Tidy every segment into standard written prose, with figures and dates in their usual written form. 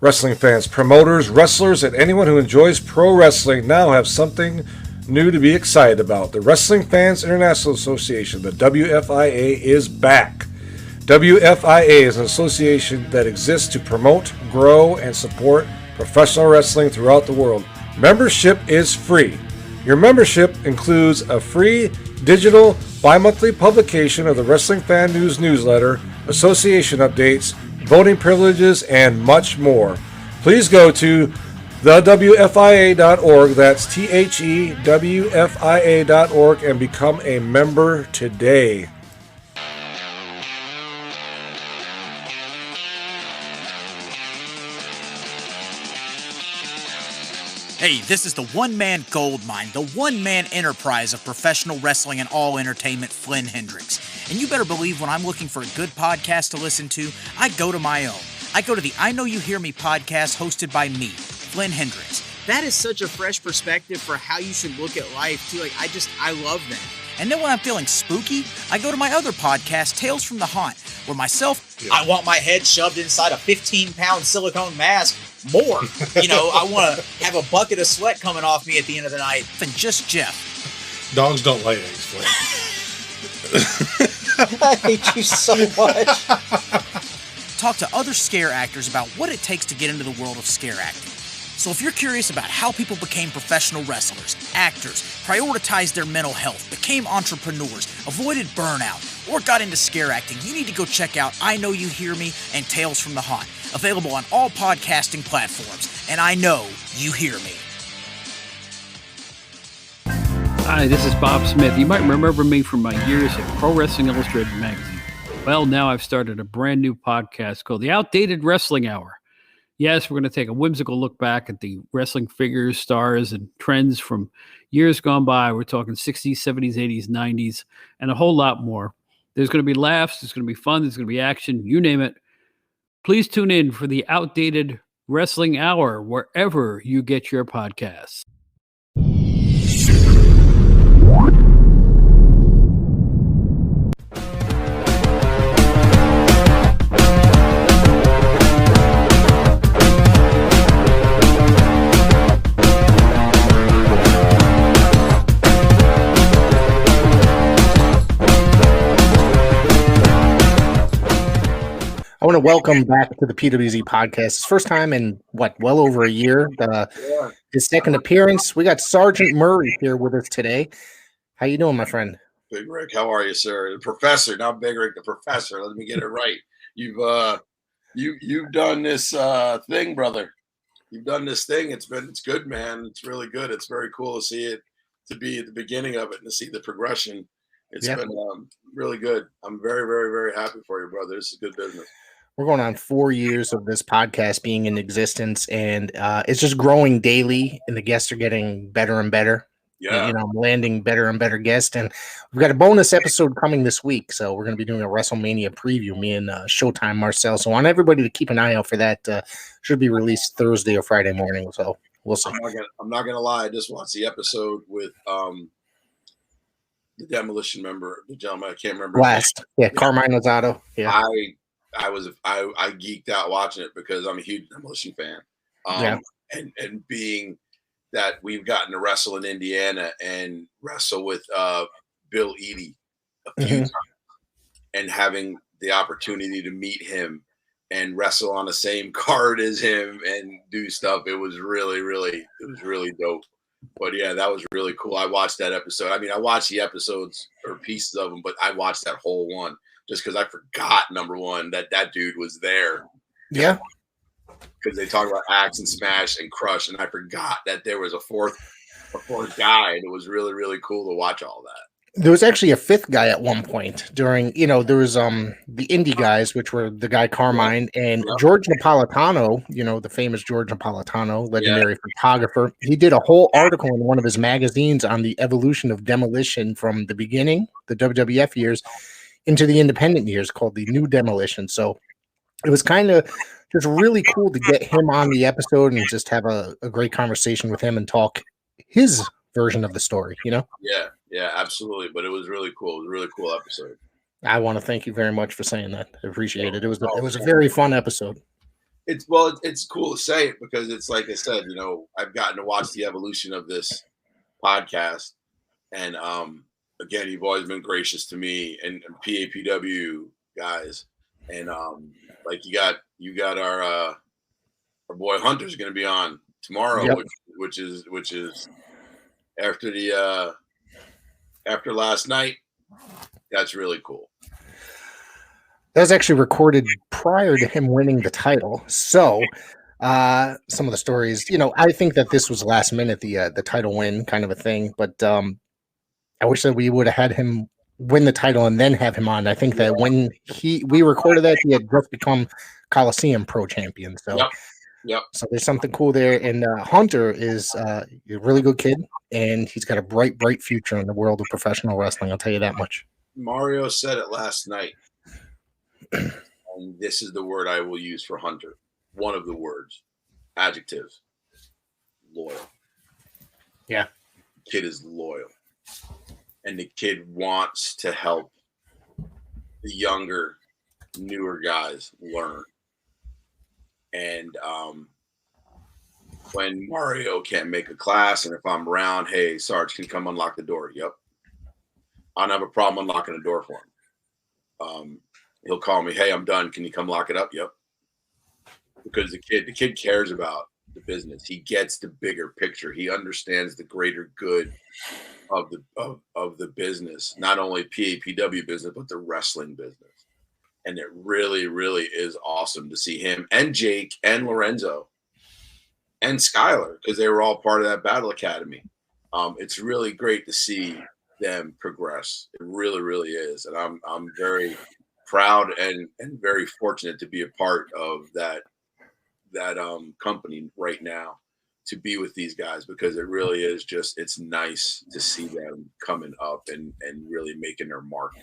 Wrestling fans, promoters, wrestlers, and anyone who enjoys pro wrestling now have something new to be excited about. The Wrestling Fans International Association, the WFIA, is back. WFIA is an association that exists to promote, grow, and support professional wrestling throughout the world. Membership is free. Your membership includes a free digital bi-monthly publication of the Wrestling Fan News newsletter, association updates, voting privileges, and much more. Please go to thewfia.org, that's thewfia.org, and become a member today. Hey, this is the one-man gold mine, the one-man enterprise of professional wrestling and all entertainment, Flynn Hendricks. And you better believe when I'm looking for a good podcast to listen to, I go to my own. I go to the I Know You Hear Me podcast hosted by me, Flynn Hendricks. That is such a fresh perspective for how you should look at life, too. I love that. And then when I'm feeling spooky, I go to my other podcast, Tales from the Haunt, where I want my head shoved inside a 15-pound silicone mask more. I want to have a bucket of sweat coming off me at the end of the night than just Jeff. Dogs don't lay eggs, Flynn. I hate you so much. Talk to other scare actors about what it takes to get into the world of scare acting. So if you're curious about how people became professional wrestlers, actors, prioritized their mental health, became entrepreneurs, avoided burnout, or got into scare acting, you need to go check out I Know You Hear Me and Tales from the Haunt, available on all podcasting platforms. And I know you hear me. Hi, this is Bob Smith. You might remember me from my years at Pro Wrestling Illustrated magazine. Well, now I've started a brand new podcast called The Outdated Wrestling Hour. Yes, we're going to take a whimsical look back at the wrestling figures, stars, and trends from years gone by. We're talking 60s, 70s, 80s, 90s, and a whole lot more. There's going to be laughs, there's going to be fun, there's going to be action, you name it. Please tune in for The Outdated Wrestling Hour wherever you get your podcasts. I want to welcome back to the PWZ podcast. It's first time in, well over a year. His second appearance. We got Sgt Murray here with us today. How you doing, my friend? Big Rick, how are you, sir? The professor, not Big Rick, the professor. Let me get it right. You've done this thing, brother. You've done this thing. It's good, man. It's really good. It's very cool to see it, to be at the beginning of it and to see the progression. It's been really good. I'm very, very, very happy for you, brother. This is good business. We're going on 4 years of this podcast being in existence, and it's just growing daily, and the guests are getting better and better. Yeah. I'm landing better and better guests, and we've got a bonus episode coming this week, so we're going to be doing a WrestleMania preview, me and Showtime Marcel. So I want everybody to keep an eye out for that. Should be released Thursday or Friday morning, so we'll see. I'm not gonna lie. I just watched the episode with the Demolition member, the gentleman I can't remember. Last, Carmine Lozado. Yeah, I geeked out watching it because I'm a huge Demolition fan. And being that we've gotten to wrestle in Indiana and wrestle with Bill Eadie a few times, and having the opportunity to meet him and wrestle on the same card as him and do stuff, it was really dope. But yeah, that was really cool. I watched that episode. I mean, I watched the episodes or pieces of them, but I watched that whole one just because I forgot, number one, that dude was there. Yeah. Because they talk about Axe and Smash and Crush, and I forgot that there was a fourth guy, and it was really, really cool to watch all that. There was actually a fifth guy at one point during, there was the indie guys, which were the guy Carmine and George Napolitano, the famous George Napolitano, legendary photographer. He did a whole article in one of his magazines on the evolution of Demolition from the beginning, the WWF years, into the independent years, called the New Demolition. So it was kind of just really cool to get him on the episode and just have a great conversation with him and talk his version of the story, Yeah, absolutely. But it was really cool. It was a really cool episode. I want to thank you very much for saying that. I appreciate it. It was a very fun episode. it's cool to say it because it's like I said, I've gotten to watch the evolution of this podcast, and again, you've always been gracious to me and PAPW guys, and like you got our boy Hunter's going to be on tomorrow, Yep. which is after after last night. That's really cool. That was actually recorded prior to him winning the title. So some of the stories, I think that this was last minute, the title win kind of a thing. But I wish that we would have had him win the title and then have him on. I think that when we recorded that, he had just become Coliseum Pro Champion. So, Yep. So there's something cool there. And Hunter is a really good kid, and he's got a bright, bright future in the world of professional wrestling. I'll tell you that much. Mario said it last night, and this is the word I will use for Hunter. One of the words, adjectives, loyal. Yeah. Kid is loyal. And the kid wants to help the younger, newer guys learn. And when Mario can't make a class, and if I'm around, hey, Sarge, can you come unlock the door? Yep. I don't have a problem unlocking the door for him. He'll call me, hey, I'm done. Can you come lock it up? Yep. Because the kid cares about the business. He gets the bigger picture. He understands the greater good of the business, not only PAPW business, but the wrestling business. And it really, really is awesome to see him and Jake and Lorenzo and Skylar, because they were all part of that Battle Academy. It's really great to see them progress. It really, really is. And I'm very proud and very fortunate to be a part of that company right now, to be with these guys, because it really is just, it's nice to see them coming up and really making their mark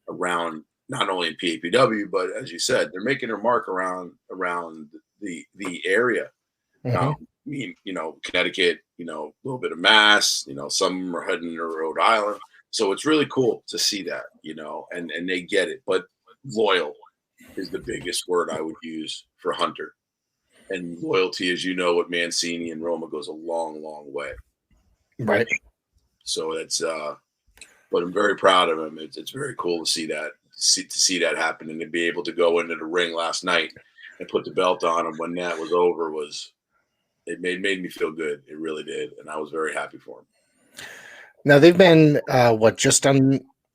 around, not only in PAPW, but as you said, they're making their mark around the area. Connecticut, a little bit of Mass, some are heading to Rhode Island. So it's really cool to see that, and they get it. But loyal is the biggest word I would use for Hunter. And loyalty, as you know, with Mancini and Roma goes a long, long way. Right. So it's, but I'm very proud of him. It's very cool to see that, to see that happen, and to be able to go into the ring last night and put the belt on him when that was over it made me feel good. It really did, and I was very happy for him. Now they've been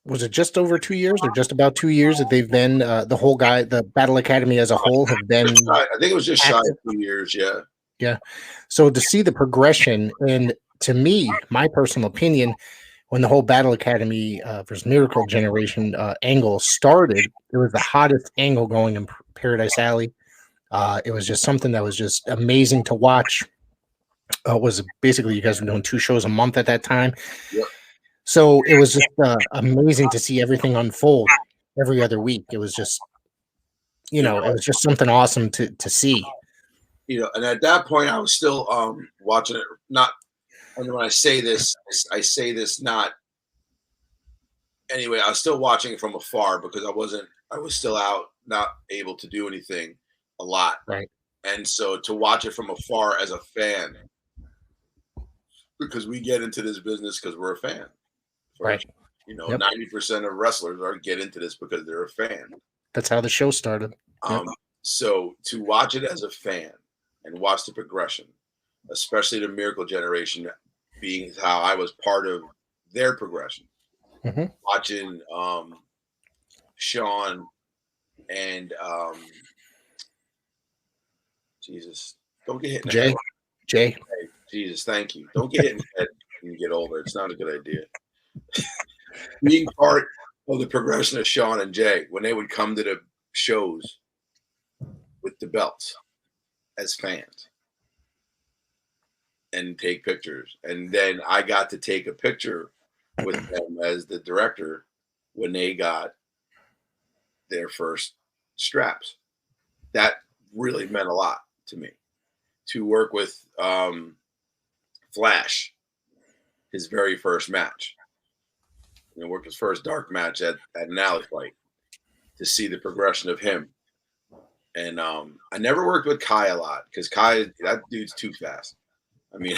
was it just over 2 years, or just about 2 years that they've been the Battle Academy as a whole have been? I think it was just shy of 2 years. Yeah. Yeah. So to see the progression, and to me, my personal opinion, when the whole Battle Academy versus Miracle Generation angle started, it was the hottest angle going in Paradise Alley. It was just something that was just amazing to watch. Was basically, you guys were doing 2 shows a month at that time. Yep. So it was just amazing to see everything unfold every other week. It was just, it was just something awesome to see. And at that point, I was still watching it. And when I say this not. Anyway, I was still watching it from afar because I was still out, not able to do anything a lot. Right. And so to watch it from afar as a fan, because we get into this business because we're a fan. Right. 90% of wrestlers get into this because they're a fan. That's how the show started. So to watch it as a fan and watch the progression, especially the Miracle Generation, being how I was part of their progression, watching Sean and Jesus, don't get hit in the head. Jay. Hey, Jesus, thank you. Don't get hit in the head when you get older. It's not a good idea. Being part of the progression of Sean and Jay, when they would come to the shows with the belts as fans and take pictures. And then I got to take a picture with them as the director when they got their first straps. That really meant a lot to me. To work with Flash, his very first match. Worked his first dark match at an alley fight. To see the progression of him And I never worked with Kai a lot because that dude's too fast. I mean,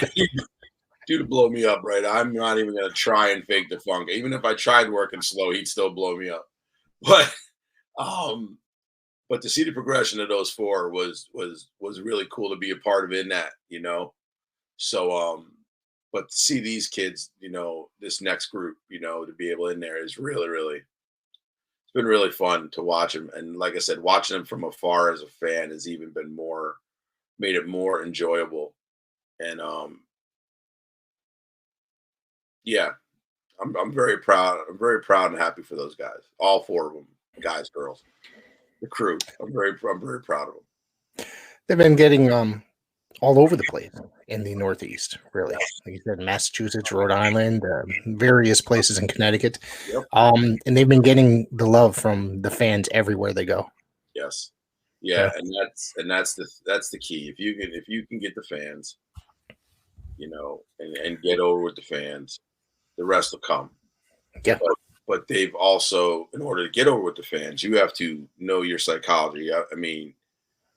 dude would blow me up, right? I'm not even gonna try and fake the funk. Even if I tried working slow, he'd still blow me up. But but to see the progression of those four was really cool to be a part of in that, So but to see these kids, this next group, to be able in there is really, really, it's been really fun to watch them. And like I said, watching them from afar as a fan has even been made it more enjoyable. And yeah, I'm very proud. I'm very proud and happy for those guys. All four of them, guys, girls, the crew. I'm very proud of them. They've been getting all over the place in the Northeast, really. Like you said, Massachusetts, Rhode Island, various places in Connecticut. Yep. And they've been getting the love from the fans everywhere they go. Yes. Yeah, and that's the key. If you can get the fans, and get over with the fans, the rest will come. Yeah. But they've also, in order to get over with the fans, you have to know your psychology. I mean,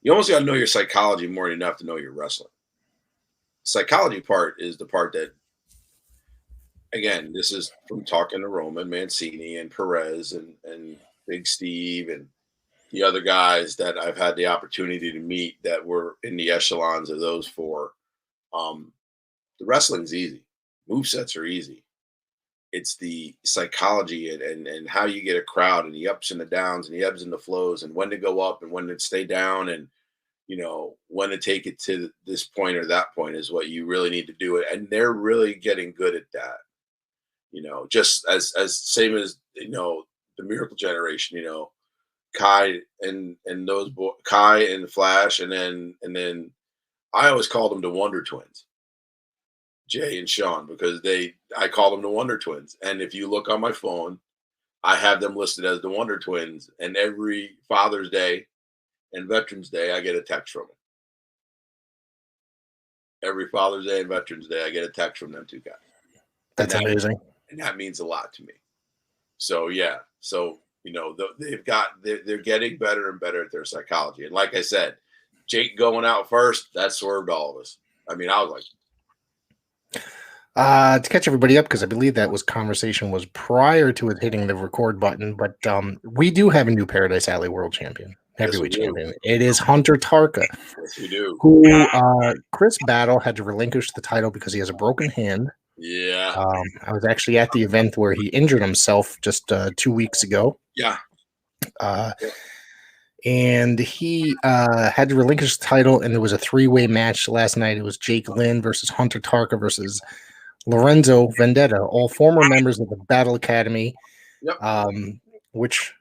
you almost got to know your psychology more than enough to know your wrestling. Psychology part is the part that, again, this is from talking to Roman, Mancini, and Perez, and Big Steve, and the other guys that I've had the opportunity to meet that were in the echelons of those four. The wrestling's easy. Movesets are easy. It's the psychology and how you get a crowd and the ups and the downs and the ebbs and the flows and when to go up and when to stay down and, when to take it to this point or that point is what you really need to do it. And they're really getting good at that. Just as same as, the Miracle Generation, Kai and those Kai and Flash. And then I always called them the Wonder Twins. Jay and Sean, because I call them the Wonder Twins. And if you look on my phone, I have them listed as the Wonder Twins. And every Father's Day and Veterans Day, I get a text from them. Every Father's Day and Veterans Day, I get a text from them two guys. That's amazing. And that means a lot to me. So, yeah. So, they're getting better and better at their psychology. And like I said, Jake going out first, that swerved all of us. I mean, I was like, to catch everybody up, because I believe that conversation was prior to it hitting the record button, but we do have a new Paradise Alley World Champion, heavyweight champion. It is Hunter Tarka. Yes, we do. Who Chris Battle had to relinquish the title because he has a broken hand. Yeah. I was actually at the event where he injured himself just 2 weeks ago. Yeah. And he had to relinquish the title, and there was a three-way match last night. It was Jake Lynn versus Hunter Tarka versus Lorenzo Vendetta, all former members of the Battle Academy, which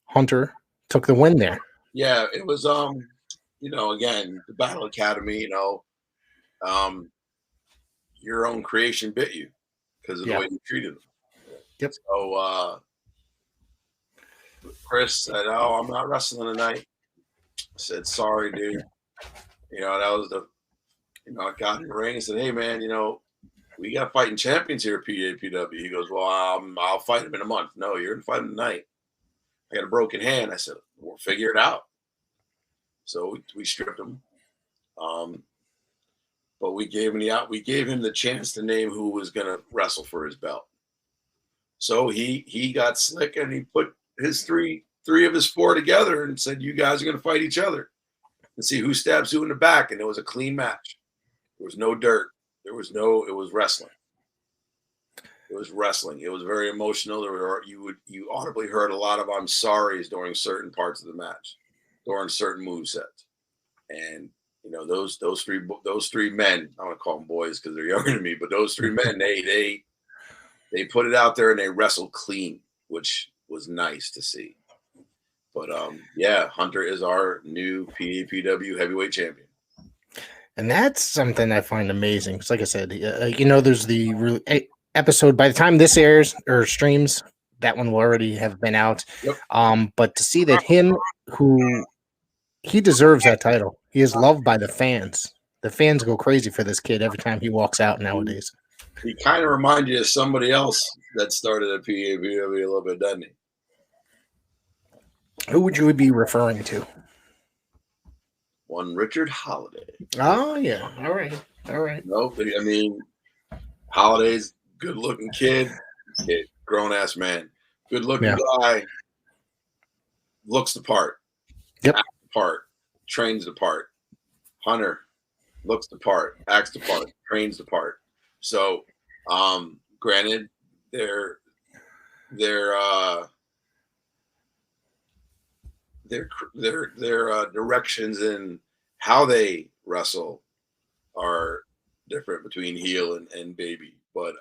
Hunter took the win there. Yeah, it was, again, the Battle Academy, your own creation bit you because of the way you treated them. Yep. So, Chris said, "Oh, I'm not wrestling tonight." I said, "Sorry, dude." That was I got in the ring and said, "Hey, man, we got fighting champions here at PAPW." He goes, "Well, I'll fight him in a month." "No, you're gonna fight him tonight." I got a broken hand. I said, "We'll figure it out." So we stripped him, but we gave him the chance to name who was gonna wrestle for his belt. So he got slick and he put his three of his four together and said, "You guys are going to fight each other and see who stabs who in the back." And it was a clean match. There was no dirt. It was wrestling. It was wrestling. It was very emotional. You audibly heard a lot of "I'm sorry's" during certain parts of the match, during certain movesets. And those three men, I want to call them boys because they're younger than me, but those three men, they put it out there and they wrestled clean, which was nice to see. But Hunter is our new PAPW heavyweight champion. And that's something I find amazing. Because like I said, there's the episode, by the time this airs or streams, that one will already have been out. Yep. But to see that he deserves that title. He is loved by the fans. The fans go crazy for this kid every time he walks out nowadays. He kind of reminded you of somebody else that started at PAPW a little bit, doesn't he? Who would you be referring to? one Richard Holiday. Oh yeah, all right. No, I mean, Holiday's good-looking kid, grown-ass man, good-looking guy, looks the part, acts the part, trains the part. Hunter looks the part, acts the part, trains the part. So, granted, their directions in how they wrestle are different between heel and baby, but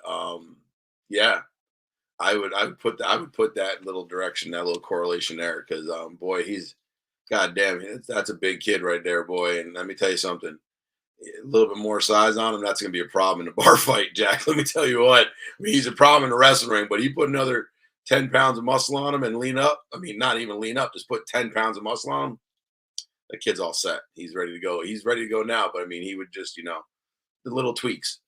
yeah, I would put that little direction, that little correlation there, because boy, he's goddamn, that's a big kid right there, boy. And let me tell you something, a little bit more size on him, that's gonna be a problem in a bar fight, Jack. Let me tell you what, I mean, he's a problem in the wrestling ring, but you put another 10 pounds of muscle on him and lean up. I mean, not even lean up, just put 10 pounds of muscle on him. The kid's all set. He's ready to go. He's ready to go now. But I mean, he would just, the little tweaks,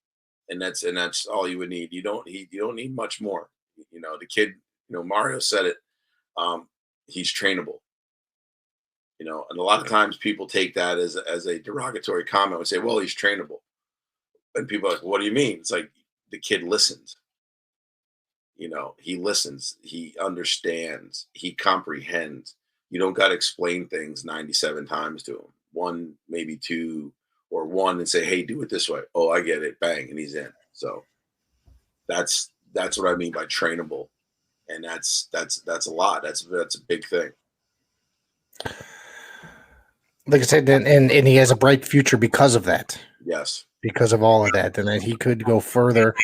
and that's all you would need. You don't need much more. The kid, Mario said it. He's trainable. And a lot of times people take that as a derogatory comment and say, well, he's trainable. And people are like, what do you mean? It's like the kid listens. He listens, he understands, he comprehends. You don't got to explain things 97 times to him. One, maybe two, or one, and say, hey, do it this way. Oh, I get it. Bang. And he's in. So that's what I mean by trainable. And that's a lot. That's a big thing. Like I said, and he has a bright future because of that. Yes. Because of all of that, and that he could go further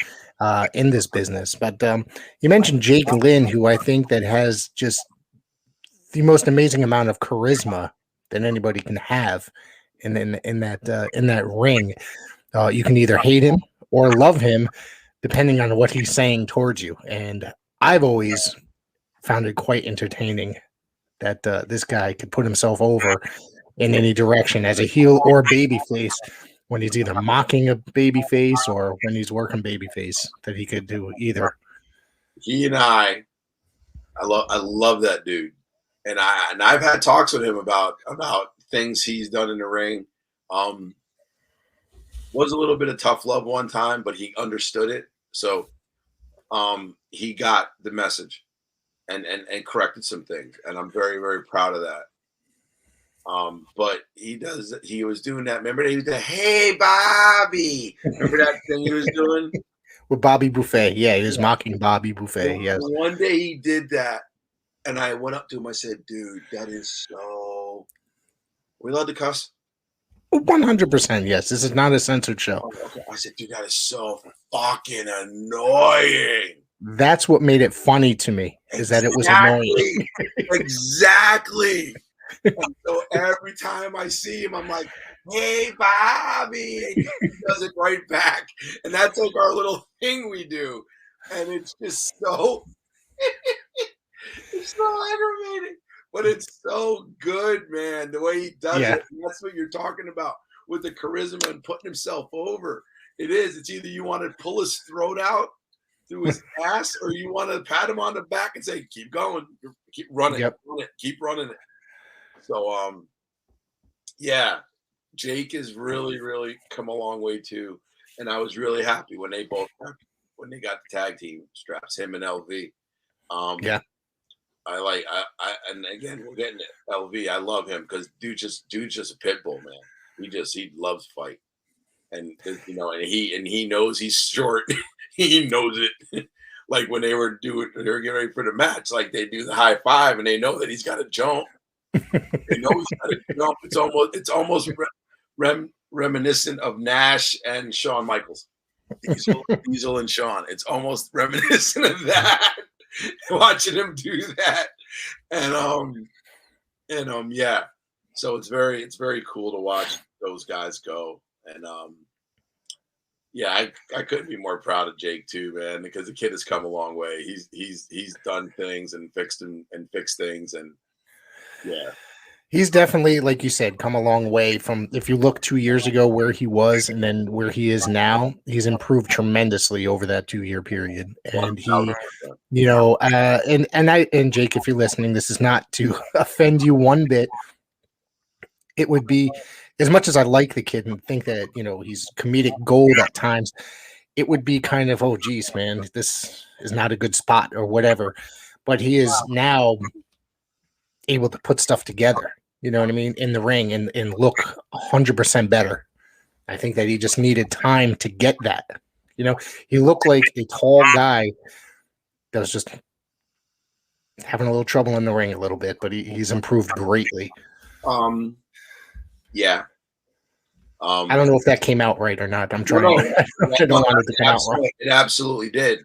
in this business. But you mentioned Jake Lynn, who I think that has just the most amazing amount of charisma that anybody can have in that ring. You can either hate him or love him, depending on what he's saying towards you. And I've always found it quite entertaining that this guy could put himself over in any direction as a heel or baby face, when he's either mocking a baby face or when he's working baby face, that he could do either. He and I love that dude. And I've had talks with him about things he's done in the ring. Was a little bit of tough love one time, but he understood it. So he got the message and corrected some things. And I'm very, very proud of that. But he was doing that. Remember he was the hey Bobby. Remember that thing he was doing? With Bobby Buffet. Yeah, he was mocking Bobby Buffet. Yes. One day he did that. And I went up to him. I said, dude, that is so. Are we allowed to cuss? 100%. Yes. This is not a censored show. Oh, okay. I said, dude, that is so fucking annoying. That's what made it funny to me, is that it was annoying. Exactly. And so every time I see him, I'm like, hey, Bobby. And he does it right back. And that's like our little thing we do. And it's just so, it's so aggravating. But it's so good, man, the way he does it. And that's what you're talking about with the charisma and putting himself over. It is. It's either you want to pull his throat out through his ass, or you want to pat him on the back and say, keep going. Keep running. Keep running it. So, yeah, Jake has really, really come a long way too. And I was really happy when they got the tag team straps, him and LV. And again, we're getting to LV. I love him because dude's just a pit bull, man. He loves fight. And and he knows he's short. He knows it. Like when they were getting ready for the match, like they do the high five and they know that he's got to jump. They know he's got to jump. It's almost reminiscent of Nash and Shawn Michaels. Diesel and Shawn. It's almost reminiscent of that. Watching him do that. And yeah. So it's very cool to watch those guys go. And yeah, I couldn't be more proud of Jake too, man, because the kid has come a long way. He's done things and fixed things, and yeah. He's definitely, like you said, come a long way from, if you look 2 years ago where he was and then where he is now, he's improved tremendously over that 2-year period. And he, and Jake, if you're listening, this is not to offend you one bit. It would be, as much as I like the kid and think that, he's comedic gold at times, it would be kind of, oh, geez, man, this is not a good spot or whatever. But he is now able to put stuff together, you know what I mean, in the ring and look 100% better. I think that he just needed time to get that. He looked like a tall guy that was just having a little trouble in the ring a little bit, but he's improved greatly. Yeah. I don't know if that came out right or not. I'm trying. I don't want it to come out right. It absolutely did.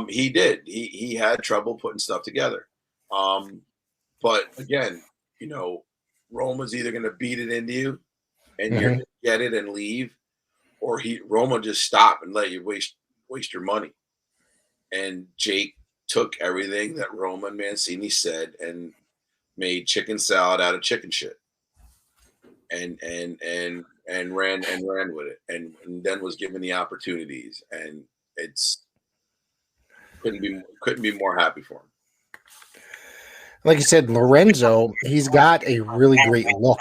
He did. He had trouble putting stuff together. But again, Roma's either going to beat it into you, and you're going to get it and leave, or Roma just stop and let you waste your money. And Jake took everything that Roma and Mancini said and made chicken salad out of chicken shit, and ran with it, and then was given the opportunities, and couldn't be more happy for him. Like you said, Lorenzo, he's got a really great look.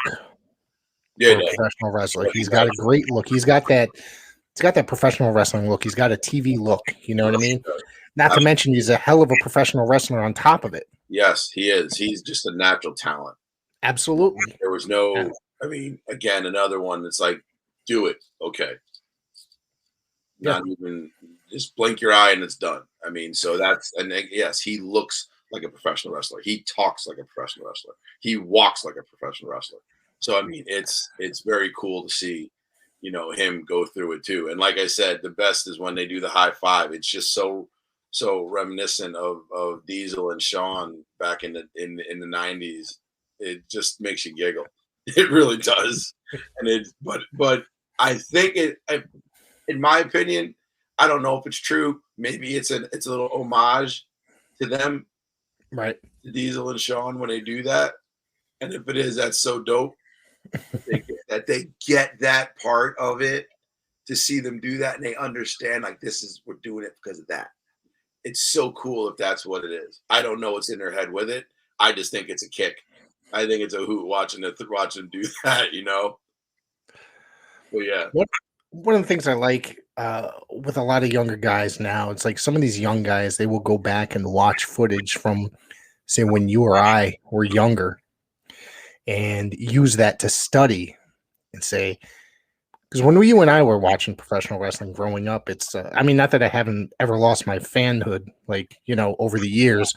Yeah, for a professional wrestler. He's got a great look. He's got that professional wrestling look. He's got a TV look. You know what I mean? Not to mention he's a hell of a professional wrestler on top of it. Yes, he is. He's just a natural talent. Absolutely. There was no, I mean, again, another one that's like, do it. Okay. Not even, just blink your eye and it's done. I mean, so yes, he looks like a professional wrestler. He talks like a professional wrestler. He walks like a professional wrestler. So, I mean, it's very cool to see, him go through it too. And like I said, the best is when they do the high five. It's just so reminiscent of Diesel and Shawn back in the 90s. It just makes you giggle. It really does. And but I think in my opinion, I don't know if it's true. Maybe it's a little homage to them, right? To Diesel and Shawn when they do that. And if it is, that's so dope that they get that part of it, to see them do that, and they understand like we're doing it because of that. It's so cool if that's what it is. I don't know what's in their head with it. I just think it's a kick. I think it's a hoot watching them do that, Well, yeah. One of the things I like with a lot of younger guys now, it's like some of these young guys, they will go back and watch footage from, say, when you or I were younger, and use that to study and say, because when you and I were watching professional wrestling growing up, it's, not that I haven't ever lost my fanhood, over the years,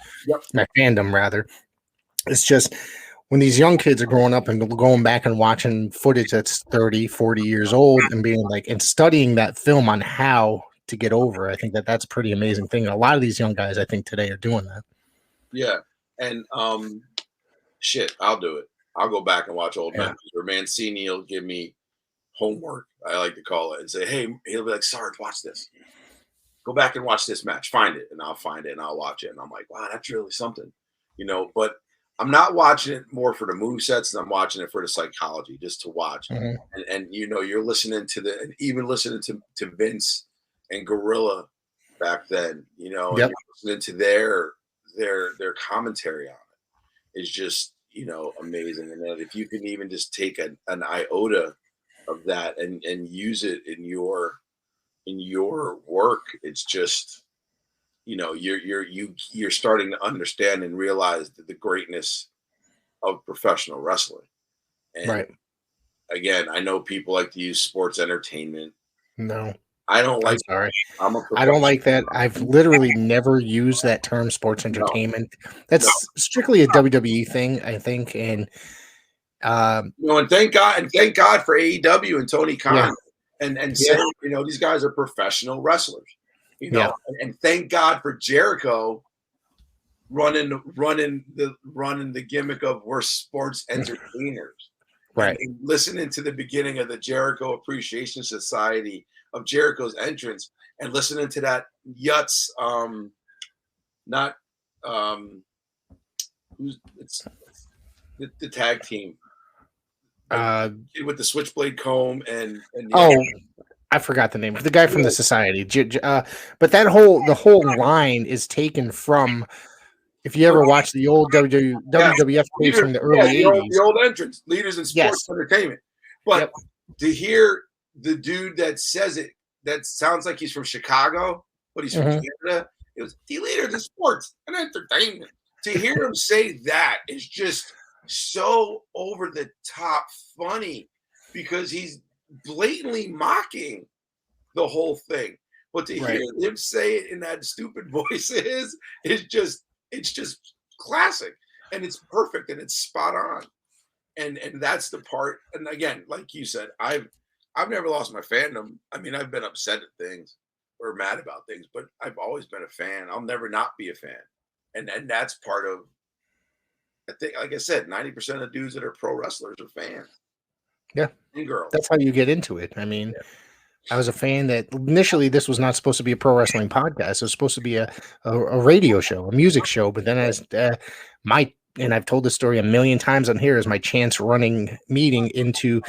my fandom rather. It's just when these young kids are growing up and going back and watching footage that's 30, 40 years old and being and studying that film on how to get over, I think that's a pretty amazing thing. And a lot of these young guys, I think today, are doing that. Yeah. And shit, I'll do it. I'll go back and watch old matches where Mancini will give me homework, I like to call it, and say, hey, he'll be like, Sarge, watch this. Go back and watch this match. Find it. And I'll find it and I'll watch it. And I'm like, wow, that's really something, but I'm not watching it more for the movesets than I'm watching it for the psychology, just to watch. Mm-hmm. And you're listening to even listening to Vince and Gorilla back then, and you're listening to their commentary on it is just, amazing. And then if you can even just take an iota of that and use it in your work, it's just, you're starting to understand and realize the greatness of professional wrestling. And again, I know people like to use sports entertainment. No, I don't like. Sorry, I don't like that. I've literally never used that term, sports entertainment. That's strictly a WWE thing, I think. And and thank God for AEW and Tony Khan and saying, these guys are professional wrestlers. And thank God for Jericho running the gimmick of we're sports entertainers. Right. And listening to the beginning of the Jericho Appreciation Society of Jericho's entrance and listening to that Yutz, it's the tag team. With the switchblade comb and I forgot the name. The guy from the society. But the whole line is taken from, if you ever watch the old WWF tapes from the early 80s. The old entrance, Leaders in Sports Entertainment. But to hear the dude that says it, that sounds like he's from Chicago, but he's from Canada. It was the leader of sports and entertainment. To hear him say that is just so over the top funny because he's blatantly mocking the whole thing. But to hear him say it in that stupid voice it's just classic, and it's perfect, and it's spot on. And that's the part. And again, like you said, I've never lost my fandom. I mean, I've been upset at things or mad about things, but I've always been a fan. I'll never not be a fan. And that's part of, I think, like I said, 90% of dudes that are pro wrestlers are fans. Yeah. And girls. That's how you get into it. I mean, I was a fan that initially this was not supposed to be a pro wrestling podcast. It was supposed to be a radio show, a music show. But then as and I've told this story a million times on here, is my chance running into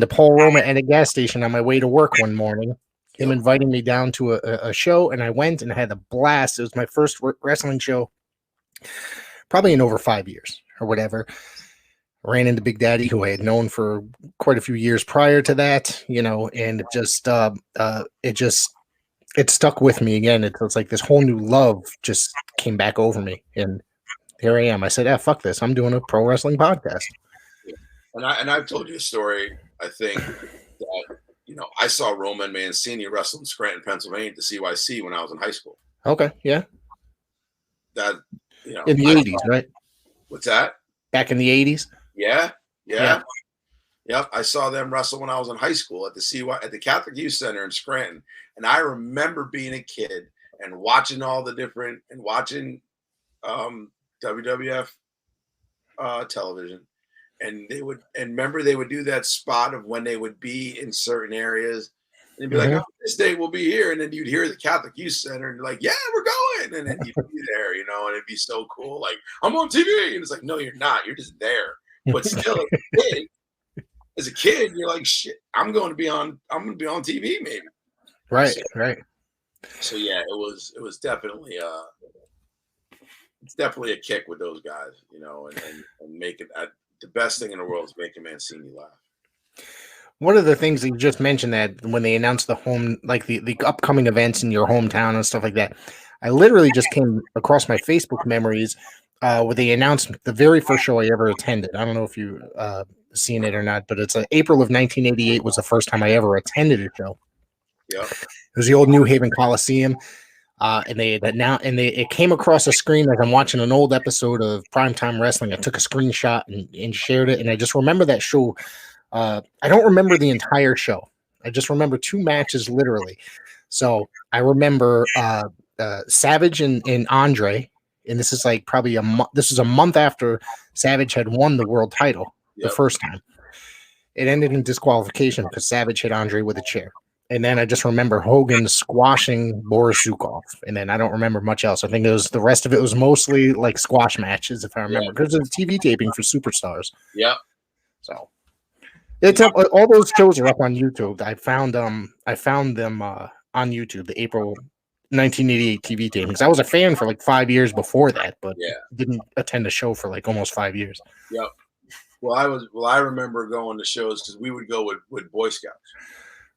Paul Roma at a gas station on my way to work one morning. Him inviting me down to a show, and I went and I had a blast. It was my first wrestling show, probably in over 5 years or whatever. Ran into Big Daddy, who I had known for quite a few years prior to that, and it stuck with me again. It's like this whole new love just came back over me, and here I am. I said, fuck this. I'm doing a pro wrestling podcast. And I've told you a story, I think, that, I saw Roman Mancini wrestle in Scranton, Pennsylvania at the CYC when I was in high school. Okay, yeah. That, in the 80s, right? What's that? Back in the 80s? Yeah. Yep. I saw them wrestle when I was in high school at the Catholic Youth Center in Scranton. And I remember being a kid and watching watching WWF television. And they would do that spot of when they would be in certain areas, and they'd be like, this day we'll be here. And then you'd hear the Catholic Youth Center and you're like, yeah, we're going. And then you'd be there, and it'd be so cool. Like, I'm on TV. And it's like, no, you're not. You're just there. But still, as a kid, you're like, shit, I'm going to be on TV maybe. Right. Right. So yeah, it was definitely it's definitely a kick with those guys, and make it the best thing in the world is making Mancini laugh. One of the things that you just mentioned, that when they announced the upcoming events in your hometown and stuff like that, I literally just came across my Facebook memories where they announced the very first show I ever attended. I don't know if you seen it or not, but it's April of 1988 was the first time I ever attended a show. Yeah, it was the old New Haven Coliseum. It came across a screen as I'm watching an old episode of Primetime Wrestling. I took a screenshot and shared it, and I just remember that show. I don't remember the entire show. I just remember two matches, literally. So I remember Savage and Andre, and this is like probably this is a month after Savage had won the world title the first time. It ended in disqualification because Savage hit Andre with a chair. And then I just remember Hogan squashing Boris Zukov. And then I don't remember much else. I think the rest of it was mostly like squash matches, if I remember, because it was TV taping for Superstars. Yeah. So it's up, all those shows are up on YouTube. I found them on YouTube, the April 1988 TV tapings. I was a fan for like 5 years before that, but didn't attend a show for like almost 5 years. Yep. Well, I remember going to shows because we would go with Boy Scouts.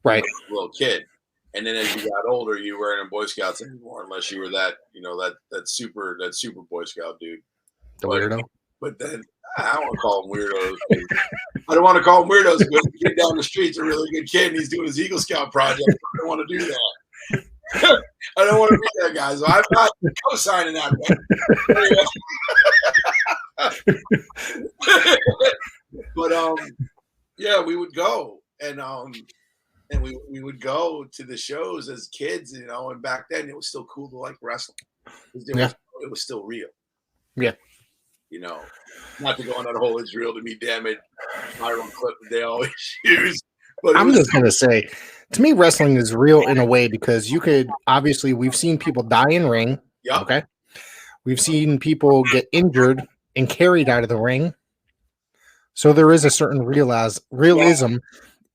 Right. A little kid. And then as you got older, you weren't in Boy Scouts anymore unless you were that super Boy Scout dude. The weirdo. But then I don't want to call them weirdos. I don't want to call them weirdos because the kid down the street's a really good kid and he's doing his Eagle Scout project. I don't want to do that. I don't want to be that guy. So I'm not co-signing that. But we would go and we would go to the shows as kids, and back then it was still cool to like wrestling. It was still real. Yeah. Not to go on that whole Israel to me damage viral clip that they always use. But I'm just going to say, to me, wrestling is real in a way because we've seen people die in ring. Yep. Okay. We've seen people get injured and carried out of the ring. So there is a certain realism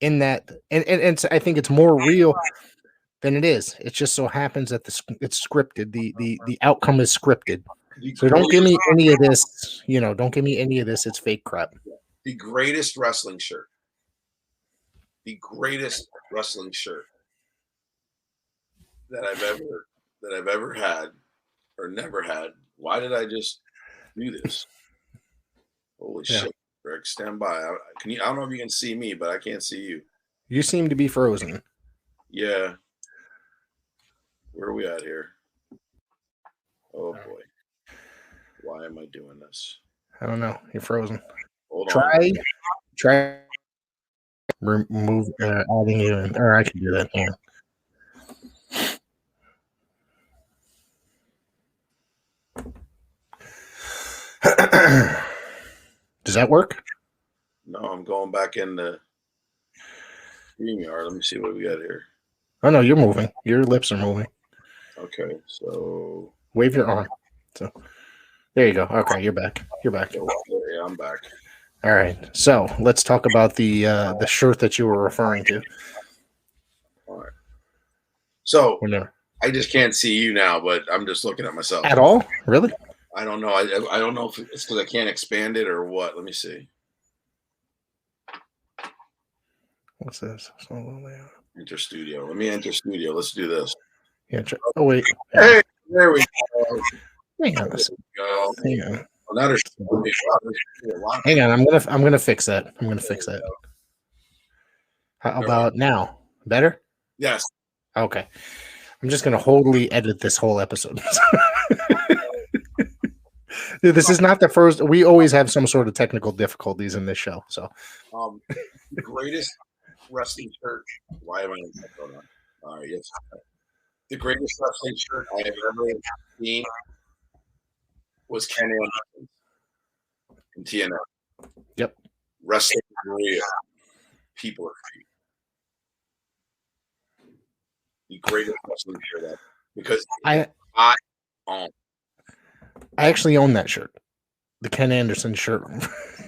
in that. And I think it's more real than it is. It just so happens that it's scripted. The outcome is scripted. So don't give me any of this, don't give me any of this. It's fake crap. The greatest wrestling shirt the greatest wrestling shirt that I've ever had or never had. Why did I just do this? Holy shit, Rick, stand by. I don't know if you can see me, but I can't see you. You seem to be frozen. Yeah. Where are we at here? Oh boy. Why am I doing this? I don't know. You're frozen. Hold on. Try remove adding you in. Or I can do that. Yeah. Does that work? No, I'm going back in the StreamYard. Let me see what we got here. Oh no, you're moving. Your lips are moving. Okay, so wave your arm. So there you go. Okay, you're back. You're back. Yeah, I'm back. All right. So let's talk about the shirt that you were referring to. All right. So Whenever. I just can't see you now, but I'm just looking at myself. At all? Really? I don't know. I don't know if it's because I can't expand it or what. Let me see. What's this? Enter studio. Let me enter studio. Let's do this. Yeah. Oh wait. Hey, there we go. Hang on. Go. Hang on. Wow. Hang on. I'm gonna fix that. I'm gonna fix that. How about now? Better? Yes. Okay. I'm just gonna wholly edit this whole episode. Dude, this is not the first. We always have some sort of technical difficulties in this show. So, the greatest wrestling shirt. Why am I? All right, yes. The greatest wrestling shirt I have ever seen was Ken Anderson in TNA. Yep. Wrestling is real. People are fake. The greatest wrestling shirt ever. Because I own. I actually own that shirt. The Ken Anderson shirt.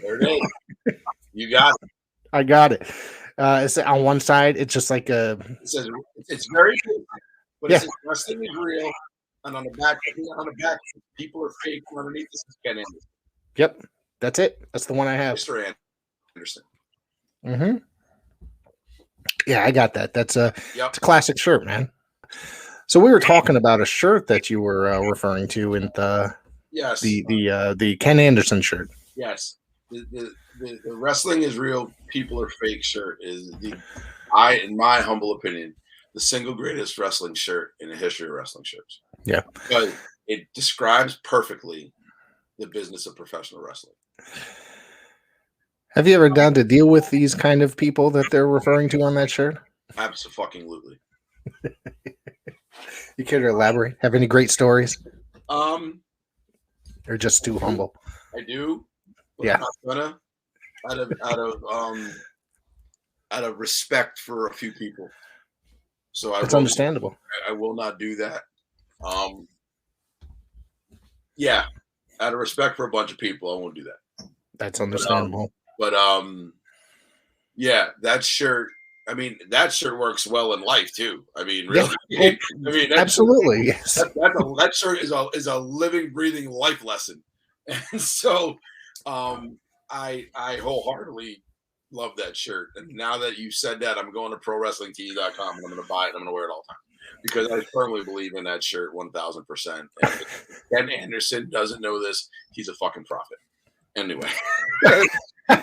There it is. You got it. I got it. It's on one side. It's just like a. It says it's very good, but it says wrestling is real, and on the back, people are fake. And underneath this is Ken Anderson. Yep, that's it. That's the one I have. Mr. Anderson. Mm-hmm. Yeah, I got that. It's a classic shirt, man. So we were talking about a shirt that you were referring to in the the Ken Anderson shirt. Yes, the wrestling is real, people are fake shirt is in my humble opinion, the single greatest wrestling shirt in the history of wrestling shirts. Yeah, because it describes perfectly the business of professional wrestling. Have you ever done to deal with these kind of people that they're referring to on that shirt? Absolutely. You care to elaborate? Have any great stories? Or just too humble? I do. But yeah. I'm not gonna, out of respect for a few people. So that's understandable. I will not do that. Yeah, out of respect for a bunch of people, I won't do that. That's understandable. But yeah, that shirt. I mean, that shirt works well in life too. I mean, really. Yeah. I mean, absolutely. Yes. That shirt is a living, breathing life lesson, and so I wholeheartedly love that shirt. And now that you said that, I'm going to ProWrestlingTees.com and I'm going to buy it. And I'm going to wear it all the time because I firmly believe in that shirt 1,000%. And if Ken Anderson doesn't know this, he's a fucking prophet. Anyway. And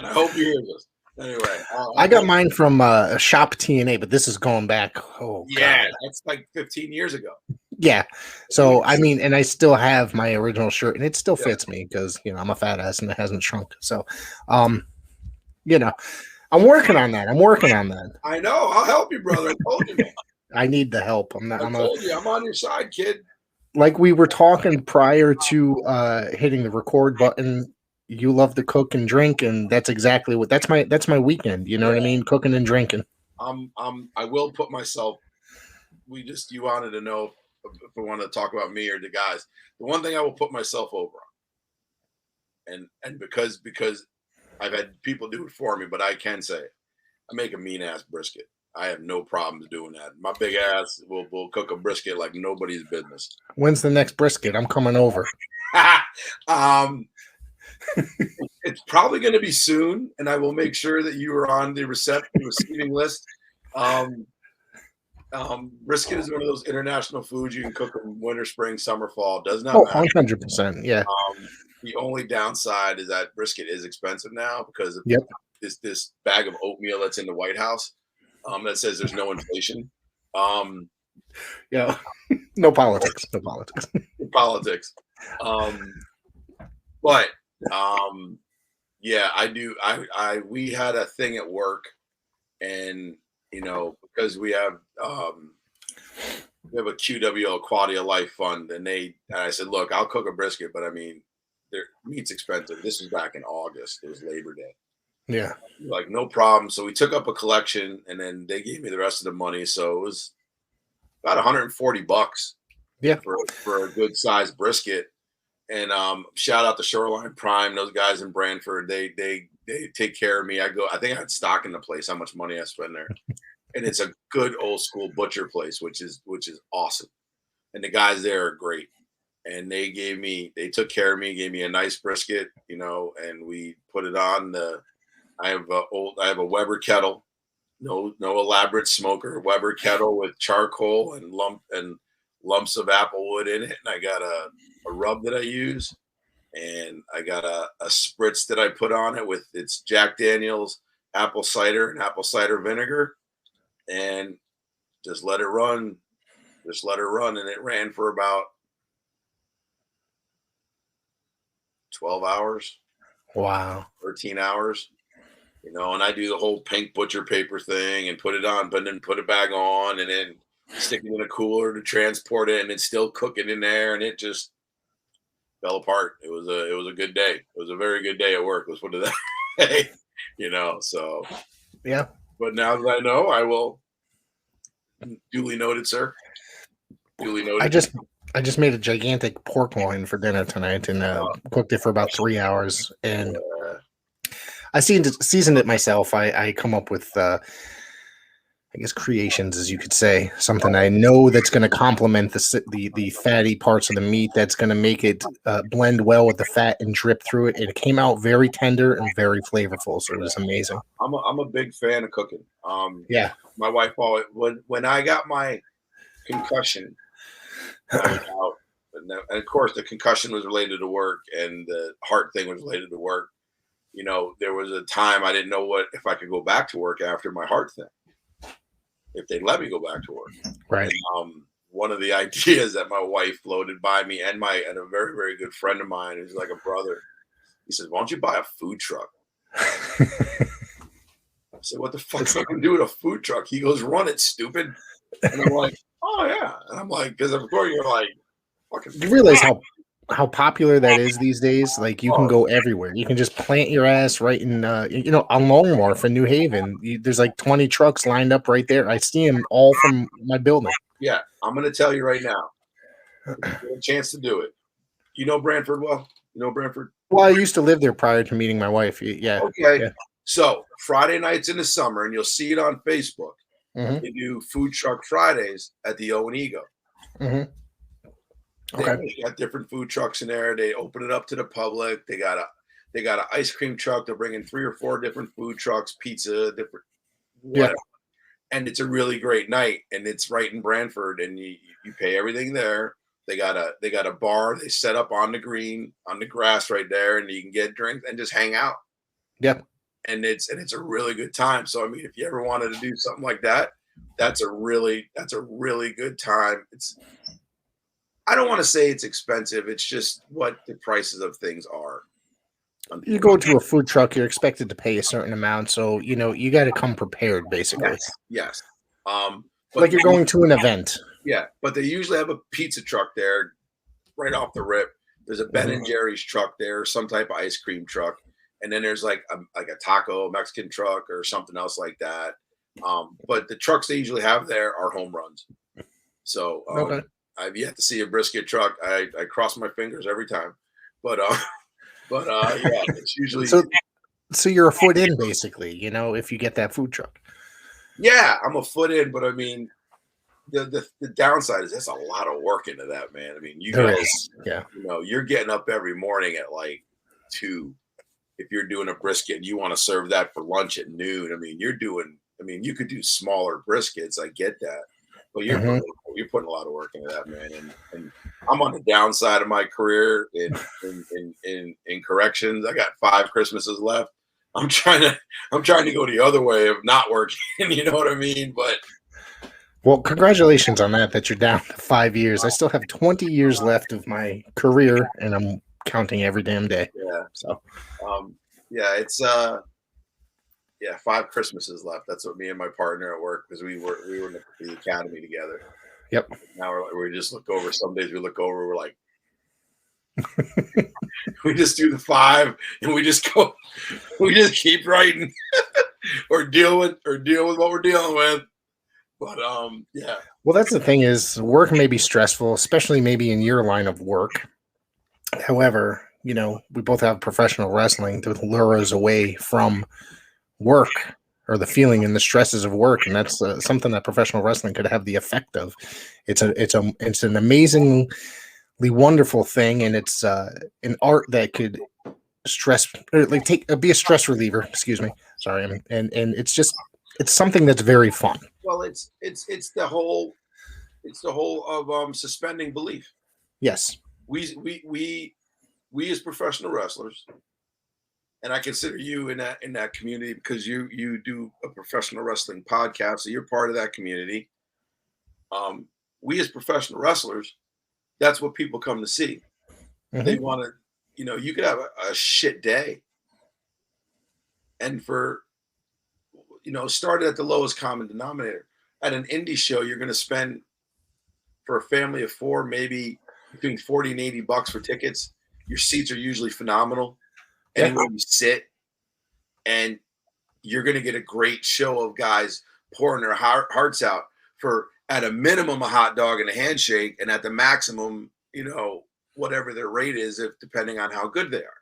I hope you hear this. Anyway, I got mine from Shop TNA, but this is going back. Oh, yeah, God. that's like 15 years ago. Yeah. So, I mean, and I still have my original shirt, and it still fits me because, you know, I'm a fat ass and it hasn't shrunk. So, you know, I'm working on that. I know. I'll help you, brother. I told you, man. I need the help. I'm on your side, kid. Like we were talking prior to hitting the record button. You love to cook and drink, and that's exactly what that's my weekend. You know what I mean? Cooking and drinking. I will put myself. You wanted to know if I want to talk about me or the guys. The one thing I will put myself over on, and because I've had people do it for me, but I can say it. I make a mean ass brisket. I have no problems doing that. My big ass will cook a brisket like nobody's business. When's the next brisket? I'm coming over. It's probably going to be soon, and I will make sure that you are on the receiving list. Brisket is one of those international foods you can cook in winter, spring, summer, fall. Does not matter. 100%. Yeah. The only downside is that brisket is expensive now because of Yep. this bag of oatmeal that's in the White House that says there's no inflation. Yeah. No politics. No politics. Politics. But yeah, I do. We had a thing at work, and because we have a QWL Quality of Life Fund, and I said, look, I'll cook a brisket, but I mean, meat's expensive. This was back in August. It was Labor Day. Yeah. Like, no problem. So we took up a collection, and then they gave me the rest of the money. So it was about $140. Yeah. For a good sized brisket. And shout out to Shoreline Prime, those guys in Brantford. They take care of me. I think I had stock in the place, how much money I spend there. And it's a good old school butcher place, which is awesome. And the guys there are great. And they took care of me, gave me a nice brisket, and we put it on I have a Weber kettle, no elaborate smoker, Weber kettle with charcoal and lumps of apple wood in it. And I got a rub that I use, and I got a spritz that I put on it with its Jack Daniels apple cider and apple cider vinegar, and just let it run. And it ran for about 12 hours. Wow. 13 hours. And I do the whole pink butcher paper thing and put it on, but then put it back on, and then stick it in a cooler to transport it, and it's still cooking in there, and it just fell apart. It was a good day. It was a very good day at work. Let's put it that way. So yeah. But now that I know, I will. Duly noted, sir. Duly noted. I just made a gigantic pork loin for dinner tonight, and cooked it for about 3 hours, and I seasoned it myself. I come up with I guess creations, as you could say, something I know that's going to complement the fatty parts of the meat, that's going to make it blend well with the fat and drip through it. And it came out very tender and very flavorful, so it was amazing. I'm a big fan of cooking. Yeah, my wife always, when I got my concussion, I was out, and of course the concussion was related to work, and the heart thing was related to work. There was a time I didn't know if I could go back to work after my heart thing, if they'd let me go back to work. Right. And, one of the ideas that my wife floated by me, and a very, very good friend of mine who's like a brother, he says, why don't you buy a food truck? I said, what the fuck am I going to do with a food truck? He goes, run it, stupid. And I'm like, oh yeah. And I'm like, because of course you're like, fucking. You realize how popular that is these days? Like, you can go everywhere. You can just plant your ass right in, on Long Wharf in New Haven. There's like 20 trucks lined up right there. I see them all from my building. Yeah, I'm going to tell you right now. Get a chance to do it. You know Brantford well? You know Brantford? Well, I used to live there prior to meeting my wife. Yeah. Okay. Yeah. So Friday nights in the summer, and you'll see it on Facebook. Mm-hmm. They do Food Truck Fridays at the O and Ego. Mm-hmm. Okay. They got different food trucks in there. They open it up to the public. They got an ice cream truck. They're bringing 3 or 4 different food trucks, pizza, different whatever. Yeah. And it's a really great night. And it's right in Brantford, and you pay everything there. They got a bar. They set up on the green, on the grass right there, and you can get drinks and just hang out. Yep. And it's a really good time. So I mean, if you ever wanted to do something like that, that's a really good time. I don't want to say it's expensive. It's just what the prices of things are. You go to a food truck, you're expected to pay a certain amount, so you got to come prepared, basically. Yes. Like you're going to an event. Yeah, but they usually have a pizza truck there, right off the rip. There's a Ben and Jerry's truck there, some type of ice cream truck, and then there's like a taco Mexican truck or something else like that. But the trucks they usually have there are home runs. So okay. I've yet to see a brisket truck. I cross my fingers every time, but yeah, it's usually so you're a foot in, basically. If you get that food truck. Yeah, I'm a foot in, but I mean, the downside is there's a lot of work into that, man. I mean, you're getting up every morning at like 2 if you're doing a brisket and you want to serve that for lunch at noon. I mean, you could do smaller briskets. I get that. But you're putting a lot of work into that, man. And I'm on the downside of my career in corrections. I got 5 Christmases left. I'm trying to go the other way of not working. You know what I mean? But well, congratulations on that you're down to 5 years. I still have 20 years left of my career, and I'm counting every damn day. Yeah. So, it's 5 Christmases left. That's what me and my partner at work, because we were in the academy together. Yep. Now we just look over. Some days we look over. We're like, we just do the 5, and we just go. We just keep writing, or deal with what we're dealing with. But yeah. Well, that's the thing is, work may be stressful, especially maybe in your line of work. However, we both have professional wrestling to lure us away from work or the feeling and the stresses of work, and that's something that professional wrestling could have the effect of. It's an amazingly wonderful thing, and it's an art that could be a stress reliever. Excuse me, sorry, and it's something that's very fun. Well, it's the whole of suspending belief. Yes, we as professional wrestlers, and I consider you in that community, because you do a professional wrestling podcast, so you're part of that community. We as professional wrestlers, that's what people come to see. Mm-hmm. They want to, you could have a shit day, and started at the lowest common denominator. At an indie show, you're going to spend, for a family of 4, maybe between $40 and $80 for tickets. Your seats are usually phenomenal. Anywhere you sit, and you're going to get a great show of guys pouring their hearts out for, at a minimum, a hot dog and a handshake, and at the maximum, whatever their rate is, depending on how good they are.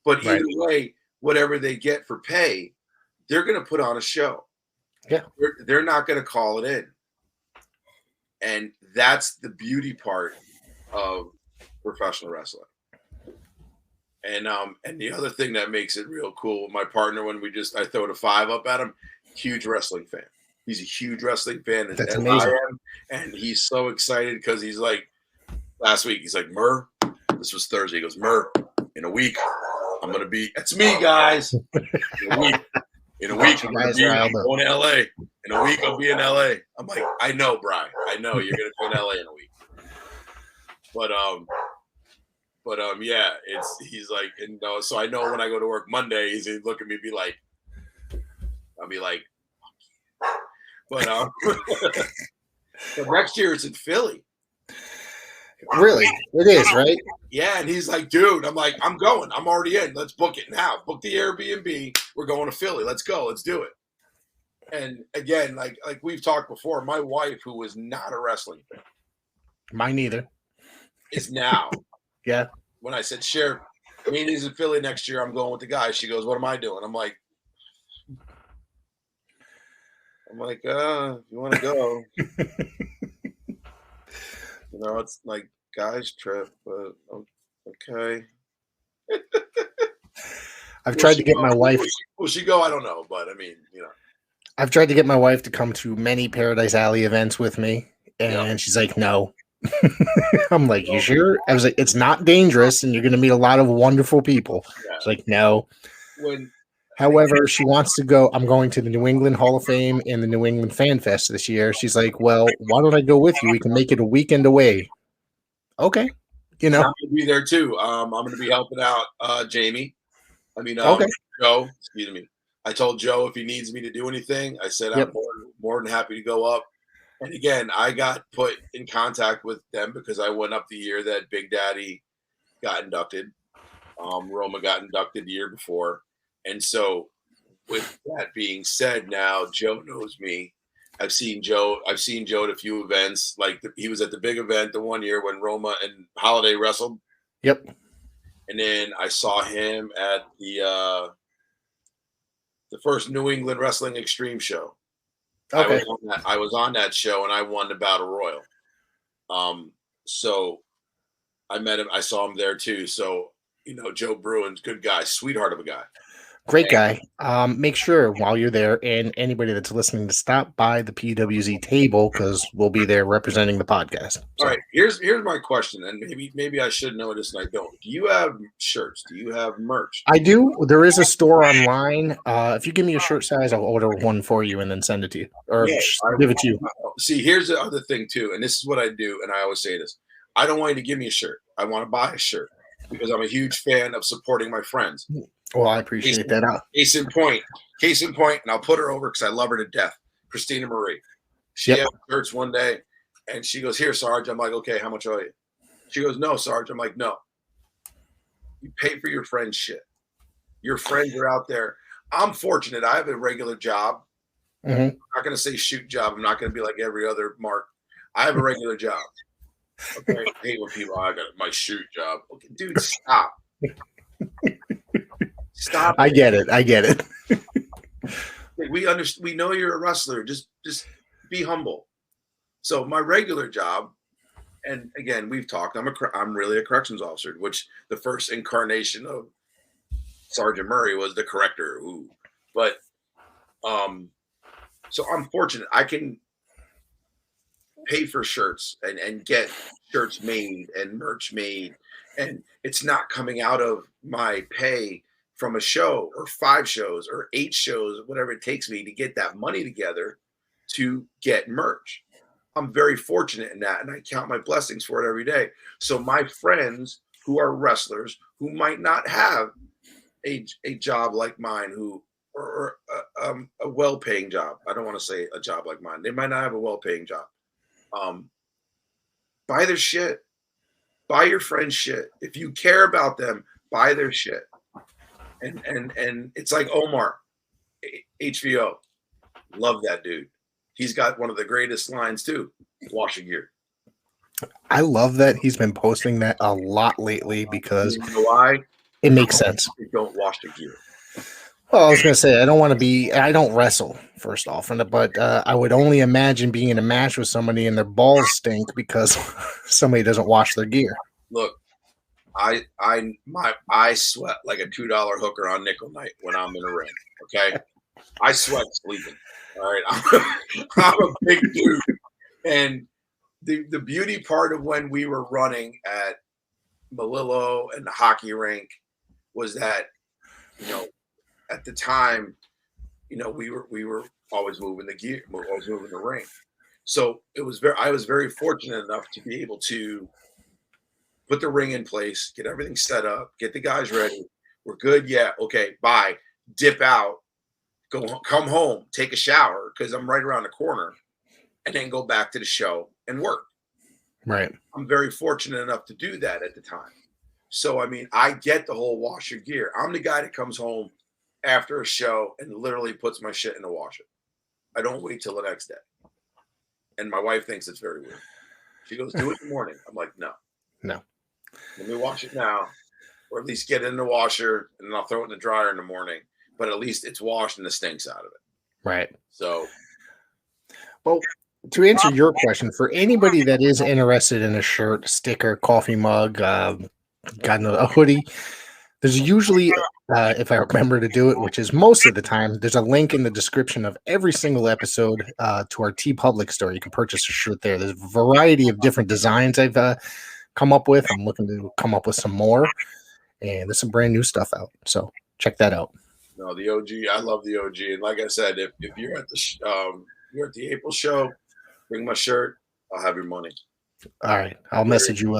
But either way, whatever they get for pay, they're going to put on a show. Yeah, they're not going to call it in, and that's the beauty part of professional wrestling. And the other thing that makes it real cool, my partner, when I throw the 5 up at him, huge wrestling fan. He's a huge wrestling fan. That's amazing. And he's so excited because he's like, last week, he's like, Mur, this was Thursday. He goes, Mur, in a week, I'm going to be, that's me, guys. In a week, I'm going to LA. In a week, I'll be in LA. I'm like, I know, Brian. I know you're going to be in LA in a week. But yeah, he's like, and so I know when I go to work Monday, he's gonna look at me, I'll be like, but next year it's in Philly. Really, it is, right? Yeah, and he's like, dude, I'm like, I'm going. I'm already in. Let's book it now. Book the Airbnb. We're going to Philly. Let's go. Let's do it. And again, like we've talked before, my wife, who was not a wrestling fan, mine either, is now. Yeah. When I said, Cher, he's in Philly next year, I'm going with the guys. She goes, what am I doing? I'm like, you want to go? It's like guys trip, but okay. I've tried to get my wife. Will she go? I don't know, but I mean, I've tried to get my wife to come to many Paradise Alley events with me, and she's like, no. I'm like, you sure? I was like, it's not dangerous, and you're going to meet a lot of wonderful people. Yeah. She's like, no. However, she wants to go. I'm going to the New England Hall of Fame and the New England Fan Fest this year. She's like, well, why don't I go with you? We can make it a weekend away. Okay. I'm going to be there too. I'm going to be helping out Jamie. Okay. Joe, excuse me. I told Joe if he needs me to do anything, I said I'm more than happy to go up. And again, I got put in contact with them because I went up the year that Big Daddy got inducted. Roma got inducted the year before. And so with that being said, now Joe knows me. I've seen Joe at a few events. Like he was at the big event the one year when Roma and Holiday wrestled. Yep. And then I saw him at the first New England Wrestling Extreme show. Okay. I was on that show and I won the Battle Royal. So I met him. I saw him there too. So Joe Bruin's good guy, sweetheart of a guy. Great guy. Make sure while you're there and anybody that's listening to stop by the PWZ table because we'll be there representing the podcast. So. All right, here's my question, and maybe I should know this and I don't. Do you have shirts? Do you have merch? I do. There is a store online. If you give me your shirt size, I'll order one for you and then send it to you or give it to you. See, here's the other thing too, and this is what I do, and I always say this. I don't want you to give me a shirt. I want to buy a shirt because I'm a huge fan of supporting my friends. Well, I appreciate that. Case in point, and I'll put her over because I love her to death. Sgt Murray. She had shirts one day, and she goes, "Here, Sarge." I'm like, "Okay, how much are you?" She goes, "No, Sarge." I'm like, "No. You pay for your friend's shit. Your friends are out there. I'm fortunate. I have a regular job. Mm-hmm. I'm not going to say shoot job. I'm not going to be like every other Mark. I have a regular job. Okay, I hate when people, I got my shoot job. Okay, dude, stop. Stop. I get it. We know you're a wrestler. Just be humble. So my regular job, and again, we've talked. I'm really a corrections officer, which the first incarnation of Sgt Murray was the corrector. So I'm fortunate. I can pay for shirts and get shirts made and merch made, and it's not coming out of my pay from a show or 5 shows or 8 shows, whatever it takes me to get that money together to get merch. I'm very fortunate in that, and I count my blessings for it every day. So my friends who are wrestlers who might not have a job like mine, or a well-paying job. I don't want to say a job like mine. They might not have a well-paying job. Buy their shit. Buy your friend's shit. If you care about them, buy their shit. And it's like Omar, HVO. Love that dude. He's got one of the greatest lines too. Wash your gear. I love that he's been posting that a lot lately because you know why? It makes sense. You don't wash your gear. Well, I was going to say, I don't wrestle, first off, but I would only imagine being in a match with somebody and their balls stink because somebody doesn't wash their gear. Look, I sweat like a $2 hooker on nickel night when I'm in a ring, okay? I sweat sleeping, all right? I'm a big dude. And the beauty part of when we were running at Melillo and the hockey rink was that, at the time, we were always moving the gear, we were always moving the ring. So I was very fortunate enough to be able to put the ring in place, get everything set up, get the guys ready. We're good. Yeah. Okay. Bye. Dip out, come home, take a shower because I'm right around the corner, and then go back to the show and work. Right. I'm very fortunate enough to do that at the time. So, I get the whole wash your gear. I'm the guy that comes home after a show and literally puts my shit in the washer. I don't wait till the next day. And my wife thinks it's very weird. She goes, do it in the morning. I'm like, no. Let me wash it now, or at least get it in the washer, and then I'll throw it in the dryer in the morning. But at least it's washed and the stink's out of it. Right. So, well, to answer your question, for anybody that is interested in a shirt, sticker, coffee mug, a hoodie, there's usually, if I remember to do it, which is most of the time, there's a link in the description of every single episode to our TeePublic store. You can purchase a shirt there. There's a variety of different designs I've come up with. I'm looking to come up with some more, and there's some brand new stuff out. So check that out. No, the OG, I love the OG. And like I said, if you're at the April show, bring my shirt. I'll have your money. All right, I'll message you.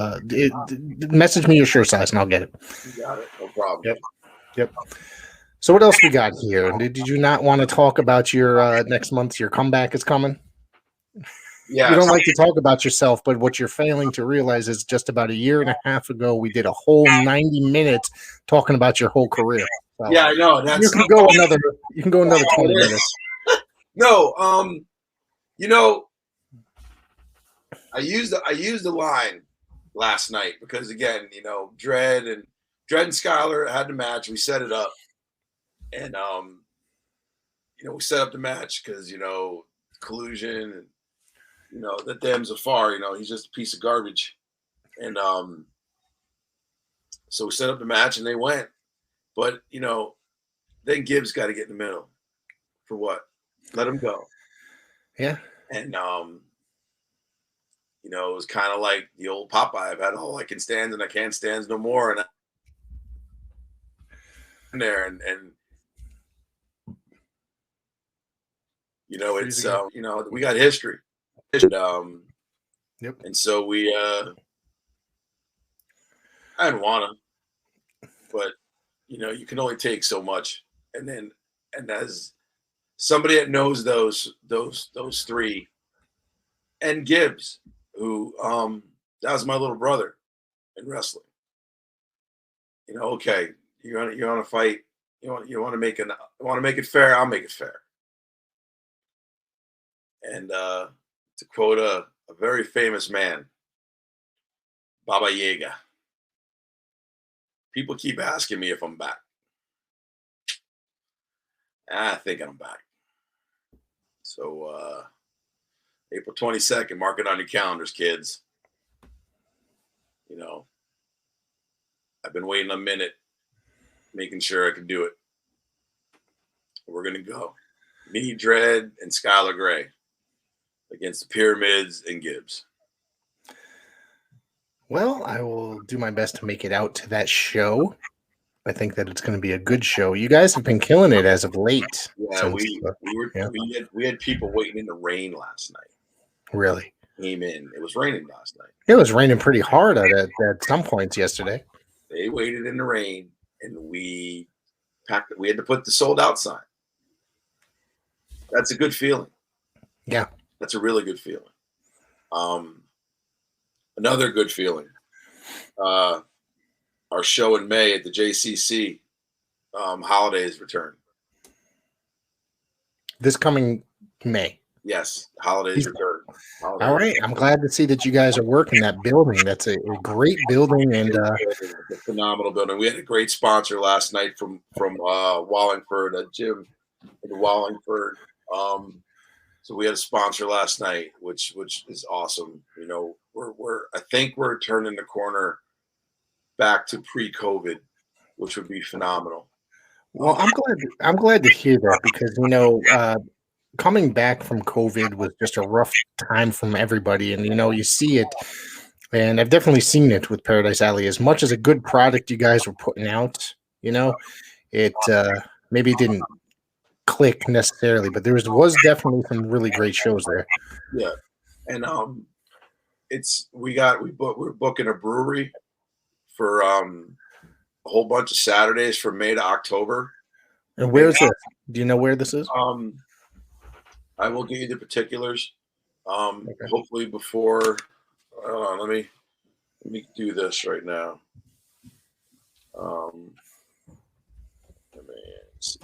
Message me your shirt size, and I'll get it. You got it, no problem. Yep. So what else we got here? Did you not want to talk about your next month? Your comeback is coming. Yeah, you don't like to talk about yourself, but what you're failing to realize is just about a year and a half ago, we did a whole 90 minutes talking about your whole career. So yeah, I know. You can go another 20 minutes. No, I used the line last night because again, Dredd and Skylar had the match. We set it up, and we set up the match because collusion and that damn Zafar, he's just a piece of garbage, and So we set up the match and they went. But, then Gibbs got to get in the middle. For what? Let him go. Yeah. And, it was kind of like the old Popeye. I've had all I can stand and I can't stand no more. And there and it's we got history. And Yep. And so we I didn't want to, but you can only take so much. And as somebody that knows those three, and Gibbs, who that was my little brother in wrestling. Okay, you want to fight, you want to make it fair, I'll make it fair. And to quote a very famous man, Baba Yaga. People keep asking me if I'm back. I think I'm back. So April 22nd, mark it on your calendars, kids. I've been waiting a minute, making sure I could do it. We're going to go. Me, Dread, and Skylar Gray against the Pyramids and Gibbs. Well, I will do my best to make it out to that show. I think that it's going to be a good show. You guys have been killing it as of late. Yeah, we had people waiting in the rain last night. Really? Came in. It was raining last night. It was raining pretty hard at some points yesterday. They waited in the rain, and we packed. We had to put the sold out sign. That's a good feeling. Yeah, that's a really good feeling. Another good feeling. Our show in May at the JCC holidays return. This coming May. Yes, holidays return. All right, I'm glad to see that you guys are working that building. That's a great building and a phenomenal building. We had a great sponsor last night from Wallingford, a gym in Wallingford. So we had a sponsor last night, which is awesome. I think we're turning the corner back to pre-COVID, which would be phenomenal. Well, I'm glad to hear that because coming back from COVID was just a rough time from everybody, and you see it, and I've definitely seen it with Paradise Alley. As much as a good product you guys were putting out, it maybe didn't click necessarily, but there was definitely some really great shows there. Yeah, and we're booking a brewery for a whole bunch of Saturdays from May to October. And where's this? Do you know where this is? I will give you the particulars. Okay. Hopefully before. Let me do this right now. Let me see.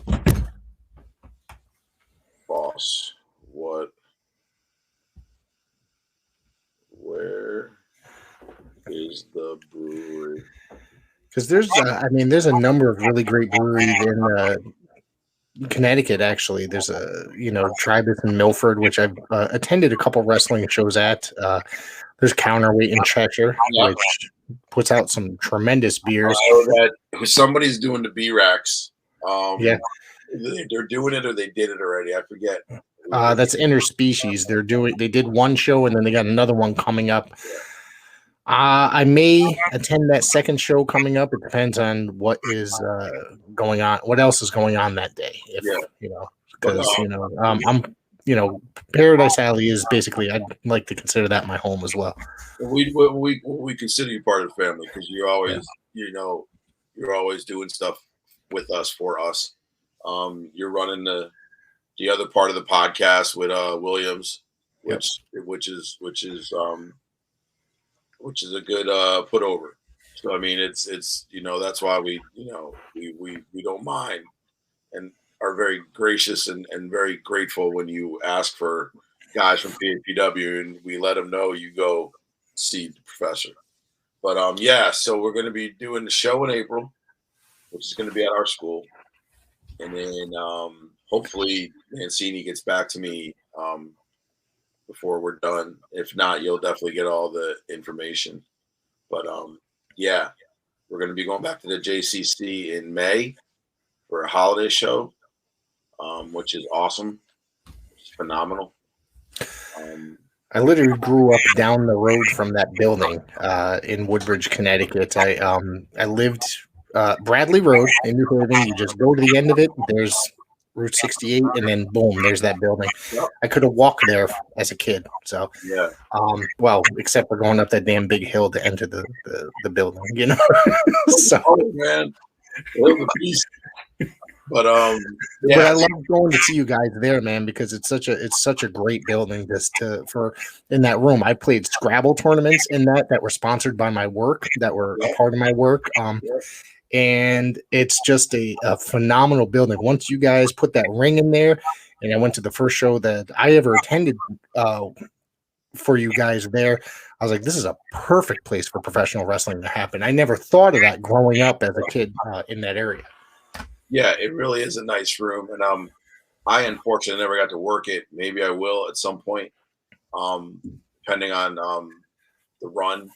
Boss, where is the brewery? Because there's a number of really great breweries in Connecticut. Actually, there's Tribus in Milford, which I've attended a couple wrestling shows at. There's Counterweight in Cheshire, which puts out some tremendous beers. Somebody's doing the B-Racks. Yeah, they're doing it, or they did it already. I forget. That's Interspecies. They did one show, and then they got another one coming up. I may attend that second show coming up. It depends on what is going on, what else is going on that day. Paradise Alley is basically, I'd like to consider that my home as well. We consider you part of the family because you're always, you're always doing stuff with us, for us. You're running the other part of the podcast with Williams, which is a good put over. So I mean, it's that's why we don't mind and are very gracious and very grateful when you ask for guys from PAPW, and we let them know you go see the professor. But so we're going to be doing the show in April, which is going to be at our school, and then hopefully Mancini gets back to me before we're done. If not, you'll definitely get all the information. But We're going to be going back to the JCC in May for a holiday show, which is awesome. It's phenomenal. I literally grew up down the road from that building in Woodbridge, Connecticut. I lived Bradley Road in New Haven. You just go to the end of it. There's Route 68, and then boom, there's that building. Yep. I could have walked there as a kid. So, Yeah. Well, except for going up that damn big hill to enter the building, you know. So, Oh man, live a piece. But but I love going to see you guys there, man, because it's such a great building just for in that room. I played Scrabble tournaments in that were sponsored by my work, that were a part of my work. And it's just a phenomenal building. Once you guys put that ring in there, and I went to the first show that I ever attended for you guys there, I was like, this is a perfect place for professional wrestling to happen. I never thought of that growing up as a kid in that area. Yeah, it really is a nice room, and I unfortunately never got to work it. Maybe I will at some point, depending on the run.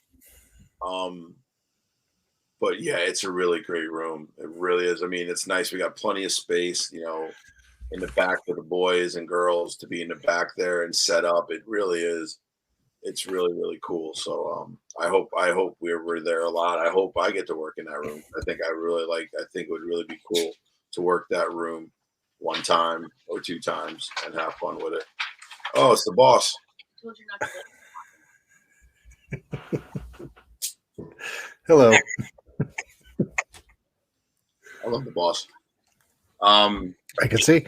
But yeah, it's a really great room. It really is. I mean, it's nice. We got plenty of space, you know, in the back for the boys and girls to be in the back there and set up. It really is. It's really, really cool. So I hope we're there a lot. I hope I get to work in that room. I think it would really be cool to work that room one time or two times and have fun with it. Oh, it's the boss. Told you not to. Hello. I love the boss. I can see.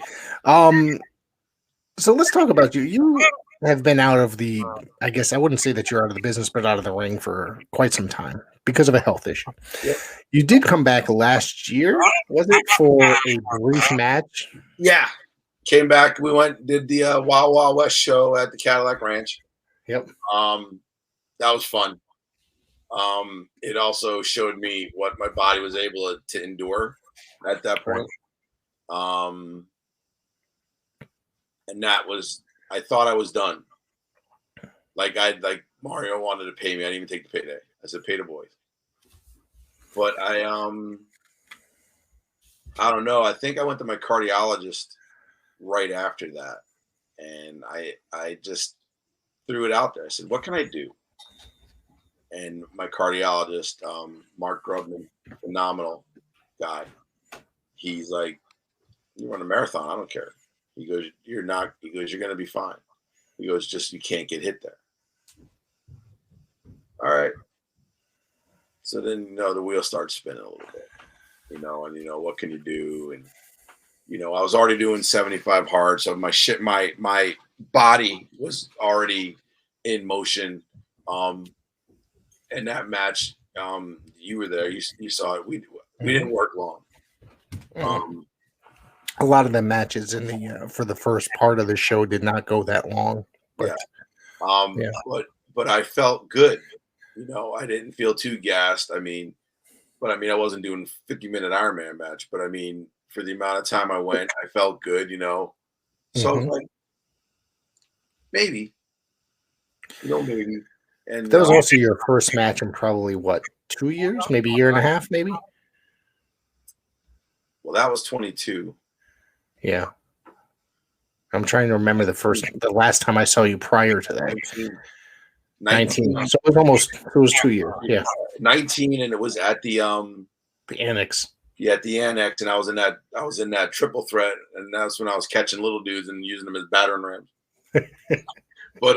So let's talk about you. You have been out of the, I guess I wouldn't say that you're out of the business, but out of the ring for quite some time because of a health issue. Yep. You did come back last year, was it, for a brief match? Yeah. Came back. We did the Wild Wild West show at the Cadillac Ranch. Yep. That was fun. It also showed me what my body was able to endure at that point. And that was, I thought I was done. Like Mario wanted to pay me. I didn't even take the payday. I said, pay the boys. But I don't know. I think I went to my cardiologist right after that. And I just threw it out there. I said, what can I do? And my cardiologist, Mark Grubman, phenomenal guy. He's like, you run a marathon, I don't care. He goes, you're going to be fine. He goes, just, you can't get hit there. All right. So then, the wheel starts spinning a little bit, and what can you do? And, I was already doing 75 hard. So my body was already in motion. And that match, you were there, you saw it. We didn't work long. A lot of the matches in the for the first part of the show did not go that long. But but I felt good. I didn't feel too gassed. I wasn't doing 50-minute Ironman match, but for the amount of time I went, I felt good. So like maybe, maybe. And that was also your first match in probably 2 years, maybe a year and a half, maybe. Well, that was 22. Yeah. I'm trying to remember the last time I saw you prior to that. 19. So it was 2 years. Yeah. 19, and it was at the annex. Yeah, at the annex, and I was in that triple threat, and that's when I was catching little dudes and using them as battering rams. But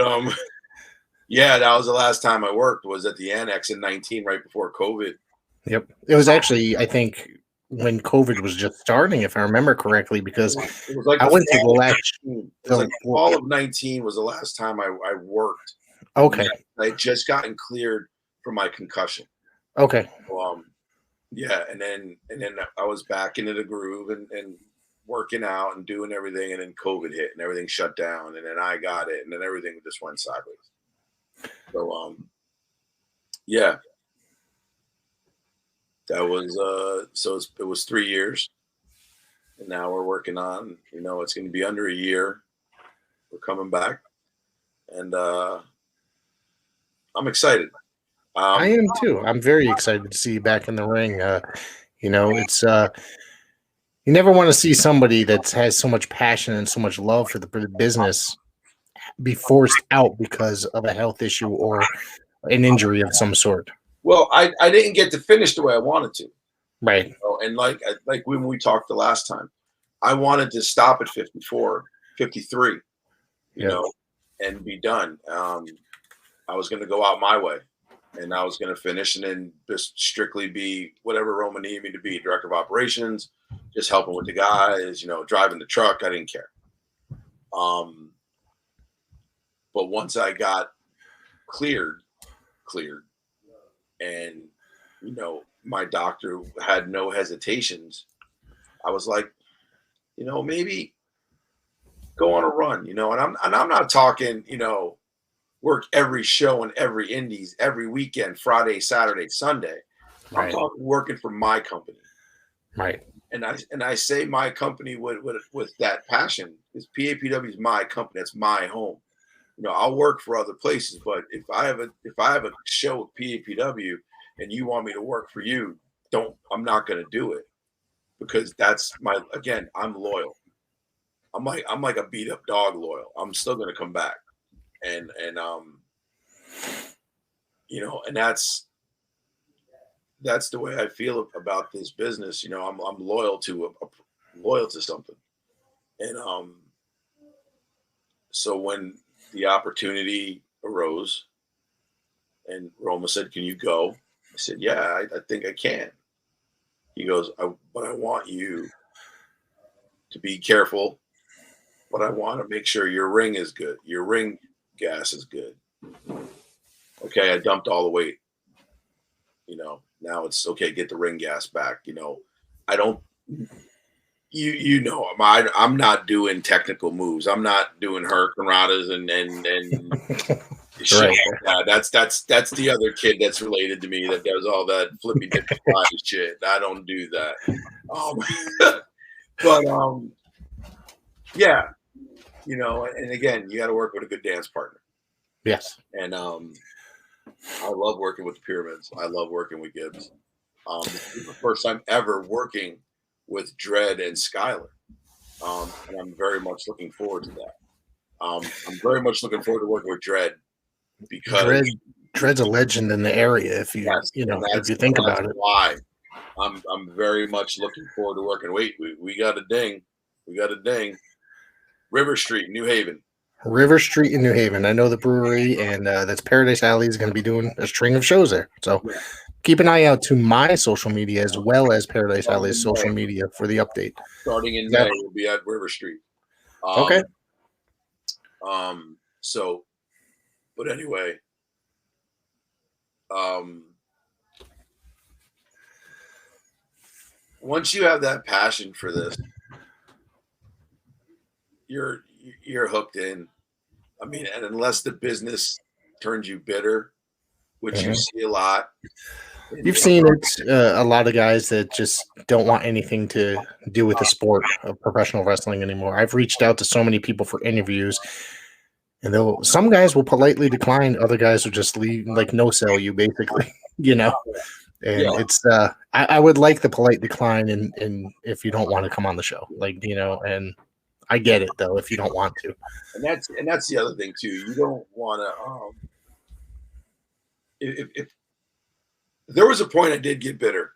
yeah, that was the last time I worked, was at the annex in 19, right before COVID. Yep. It was actually, I think, when COVID was just starting, if I remember correctly, because it was like I went to the last. Fall of 19 was the last time I worked. Okay. I had just gotten cleared from my concussion. Okay. So, yeah, and then I was back into the groove and working out and doing everything, and then COVID hit and everything shut down, and then I got it, and then everything just went sideways. So yeah, that was it was 3 years, and now we're working on, it's going to be under a year. We're coming back, and I'm excited. I am too. I'm very excited to see you back in the ring. It's you never want to see somebody that has so much passion and so much love for the business be forced out because of a health issue or an injury of some sort. Well, I didn't get to finish the way I wanted to. Right. And like when we talked the last time, I wanted to stop at 54, 53, you know, and be done. I was going to go out my way, and I was going to finish and then just strictly be whatever Roman needed me to be, director of operations, just helping with the guys, driving the truck. I didn't care. But once I got cleared, and, my doctor had no hesitations, I was like, maybe go on a run, and I'm not talking, work every show and every indies every weekend, Friday, Saturday, Sunday. Right. I'm talking working for my company. Right. And I say my company with that passion, because PAPW is my company. That's my home. I'll work for other places, but if I have a show with PAPW and you want me to work for you, I'm not going to do it, because that's I'm loyal. I'm like a beat up dog loyal. I'm still going to come back. And that's the way I feel about this business. I'm loyal to something. And so when the opportunity arose and Roma said, "Can you go?" I said, "Yeah, I think I can." He goes, "But I want you to be careful, but I want to make sure your ring is good. Your ring gas is good." Okay, I dumped all the weight. Now it's okay. Get the ring gas back. I don't. I'm not doing technical moves. I'm not doing hurricanratas and shit Right. like that. That's the other kid that's related to me that does all that flippy dippy shit. I don't do that. But yeah, and again, you got to work with a good dance partner. Yes. And I love working with the Pyramids. I love working with Gibbs. This is the first time ever working with Dredd and Skylar. And I'm very much looking forward to that. I'm very much looking forward to working with Dredd, because Dredd's a legend in the area. If you if you think about it, why I'm very much looking forward to working. Wait, we got a ding. River Street, New Haven. River Street in New Haven. I know the brewery, and that's Paradise Alley is going to be doing a string of shows there. So keep an eye out to my social media as well as Paradise Alley's social media for the update. Starting in May, we'll be at River Street. Okay. So, but anyway, once you have that passion for this, you're hooked in. I mean, and unless the business turns you bitter, which you see a lot. You've seen it, a lot of guys that just don't want anything to do with the sport of professional wrestling anymore. I've reached out to so many people for interviews, and some guys will politely decline. Other guys will just leave, like no sell you, basically, And it's I would like the polite decline, and if you don't want to come on the show, and I get it though if you don't want to. And that's the other thing too. You don't want to. If there was a point I did get bitter,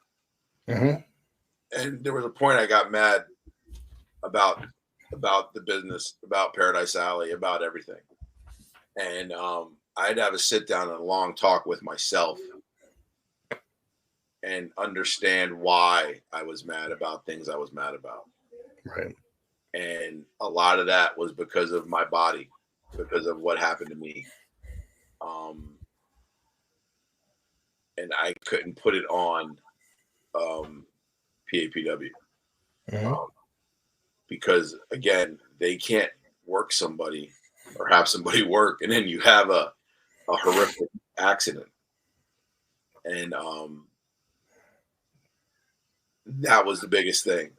and there was a point I got mad about the business, about Paradise Alley, about everything, and I'd have a sit down and a long talk with myself and understand why I was mad about things I was mad about. Right. And a lot of that was because of my body, because of what happened to me. And I couldn't put it on PAPW. Because, again, they can't work somebody or have somebody work, and then you have a horrific accident. And that was the biggest thing.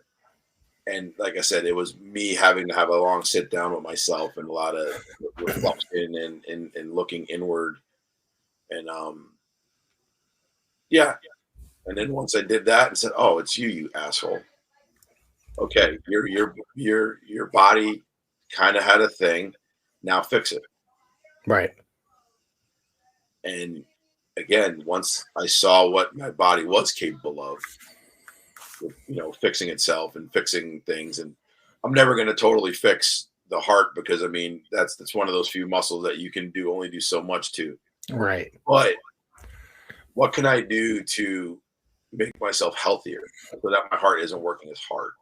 And like I said, it was me having to have a long sit down with myself and a lot of reflection and looking inward. And Yeah. And then once I did that and said, "Oh, it's you, you asshole." Okay, your body kind of had a thing. Now fix it. Right. And again, once I saw what my body was capable of, fixing itself and fixing things, and I'm never going to totally fix the heart because I mean that's one of those few muscles that you can only do so much to. Right. But what can I do to make myself healthier so that my heart isn't working as hard?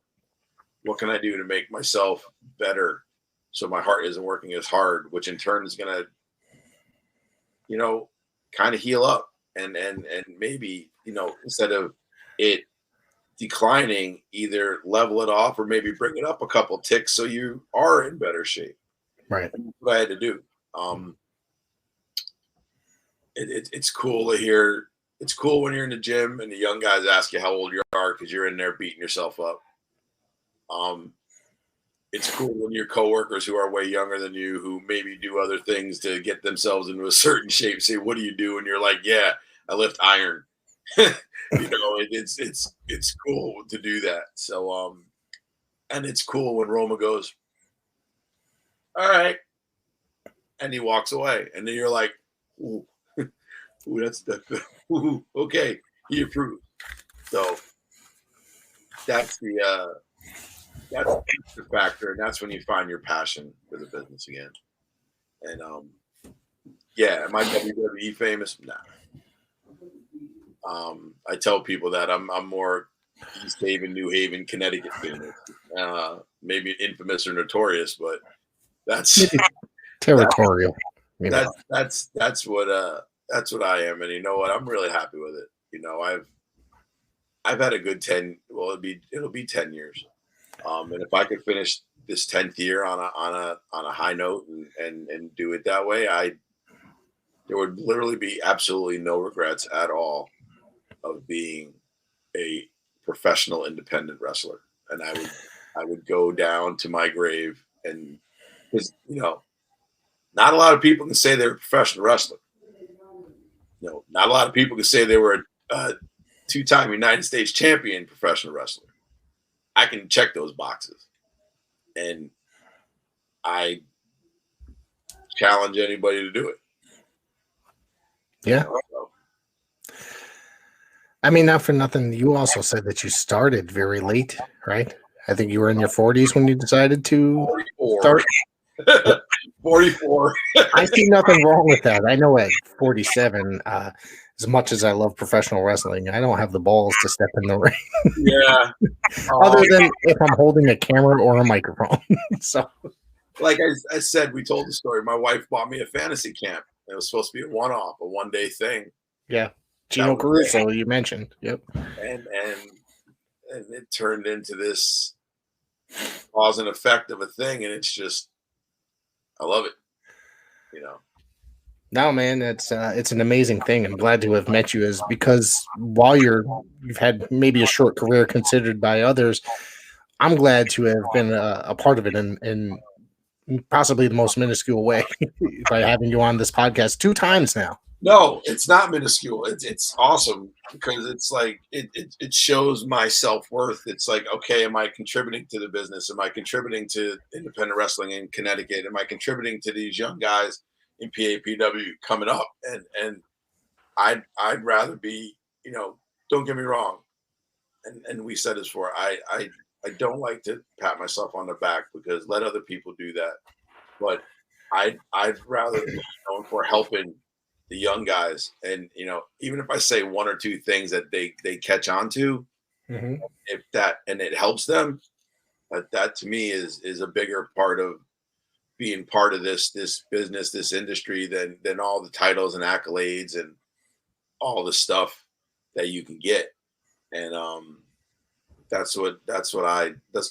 What can I do to make myself better so my heart isn't working as hard, which in turn is going to, kind of heal up and maybe, instead of it declining, either level it off or maybe bring it up a couple ticks so you are in better shape. Right. And that's what I had to do. It's cool to hear. It's cool when you're in the gym and the young guys ask you how old you are because you're in there beating yourself up. It's cool when your coworkers who are way younger than you, who maybe do other things to get themselves into a certain shape, say, "What do you do?" And you're like, "Yeah, I lift iron." It's cool to do that. So, and it's cool when Roma goes, "All right," and he walks away, and then you're like, "Ooh, ooh, that's ooh, okay." He approved. So that's the factor, and that's when you find your passion for the business again. And am I WWE famous? Nah. I tell people that I'm more East Haven, New Haven, Connecticut famous. Maybe infamous or notorious, but that's territorial. That's what I am, and you know what? I'm really happy with it. I've had a good 10. Well, it'll be 10 years. And if I could finish this 10th year on a high note and do it that way, there would literally be absolutely no regrets at all of being a professional independent wrestler. And I would go down to my grave, and because not a lot of people can say they were a professional wrestler. Not a lot of people can say they were a two-time United States champion professional wrestler. I can check those boxes, and I challenge anybody to do it. Yeah. I mean, not for nothing, you also said that you started very late, right? I think you were in your 40s when you decided to 44. start. 44. I see nothing wrong with that. I know at 47, as much as I love professional wrestling, I don't have the balls to step in the ring. Yeah. Other than if I'm holding a camera or a microphone. So, like I said, we told the story. My wife bought me a fantasy camp. It was supposed to be a one-off, a one-day thing. Yeah. Gino Caruso, you mentioned. Yep. And it turned into this cause and effect of a thing, and it's just, I love it. No, man, it's an amazing thing. I'm glad to have met you, because while you've had maybe a short career considered by others, I'm glad to have been a part of it in possibly the most minuscule way by having you on this podcast 2 times now. No, it's not minuscule. It's awesome because it's like it shows my self-worth. It's like, okay, am I contributing to the business? Am I contributing to independent wrestling in Connecticut? Am I contributing to these young guys in PAPW coming up? And I'd rather be, don't get me wrong. And we said this before, I don't like to pat myself on the back because let other people do that. But I'd rather be known for helping the young guys. And, even if I say 1 or 2 things that they catch on to, if that, and it helps them, that to me is a bigger part of being part of this business, this industry than all the titles and accolades and all the stuff that you can get. And, that's the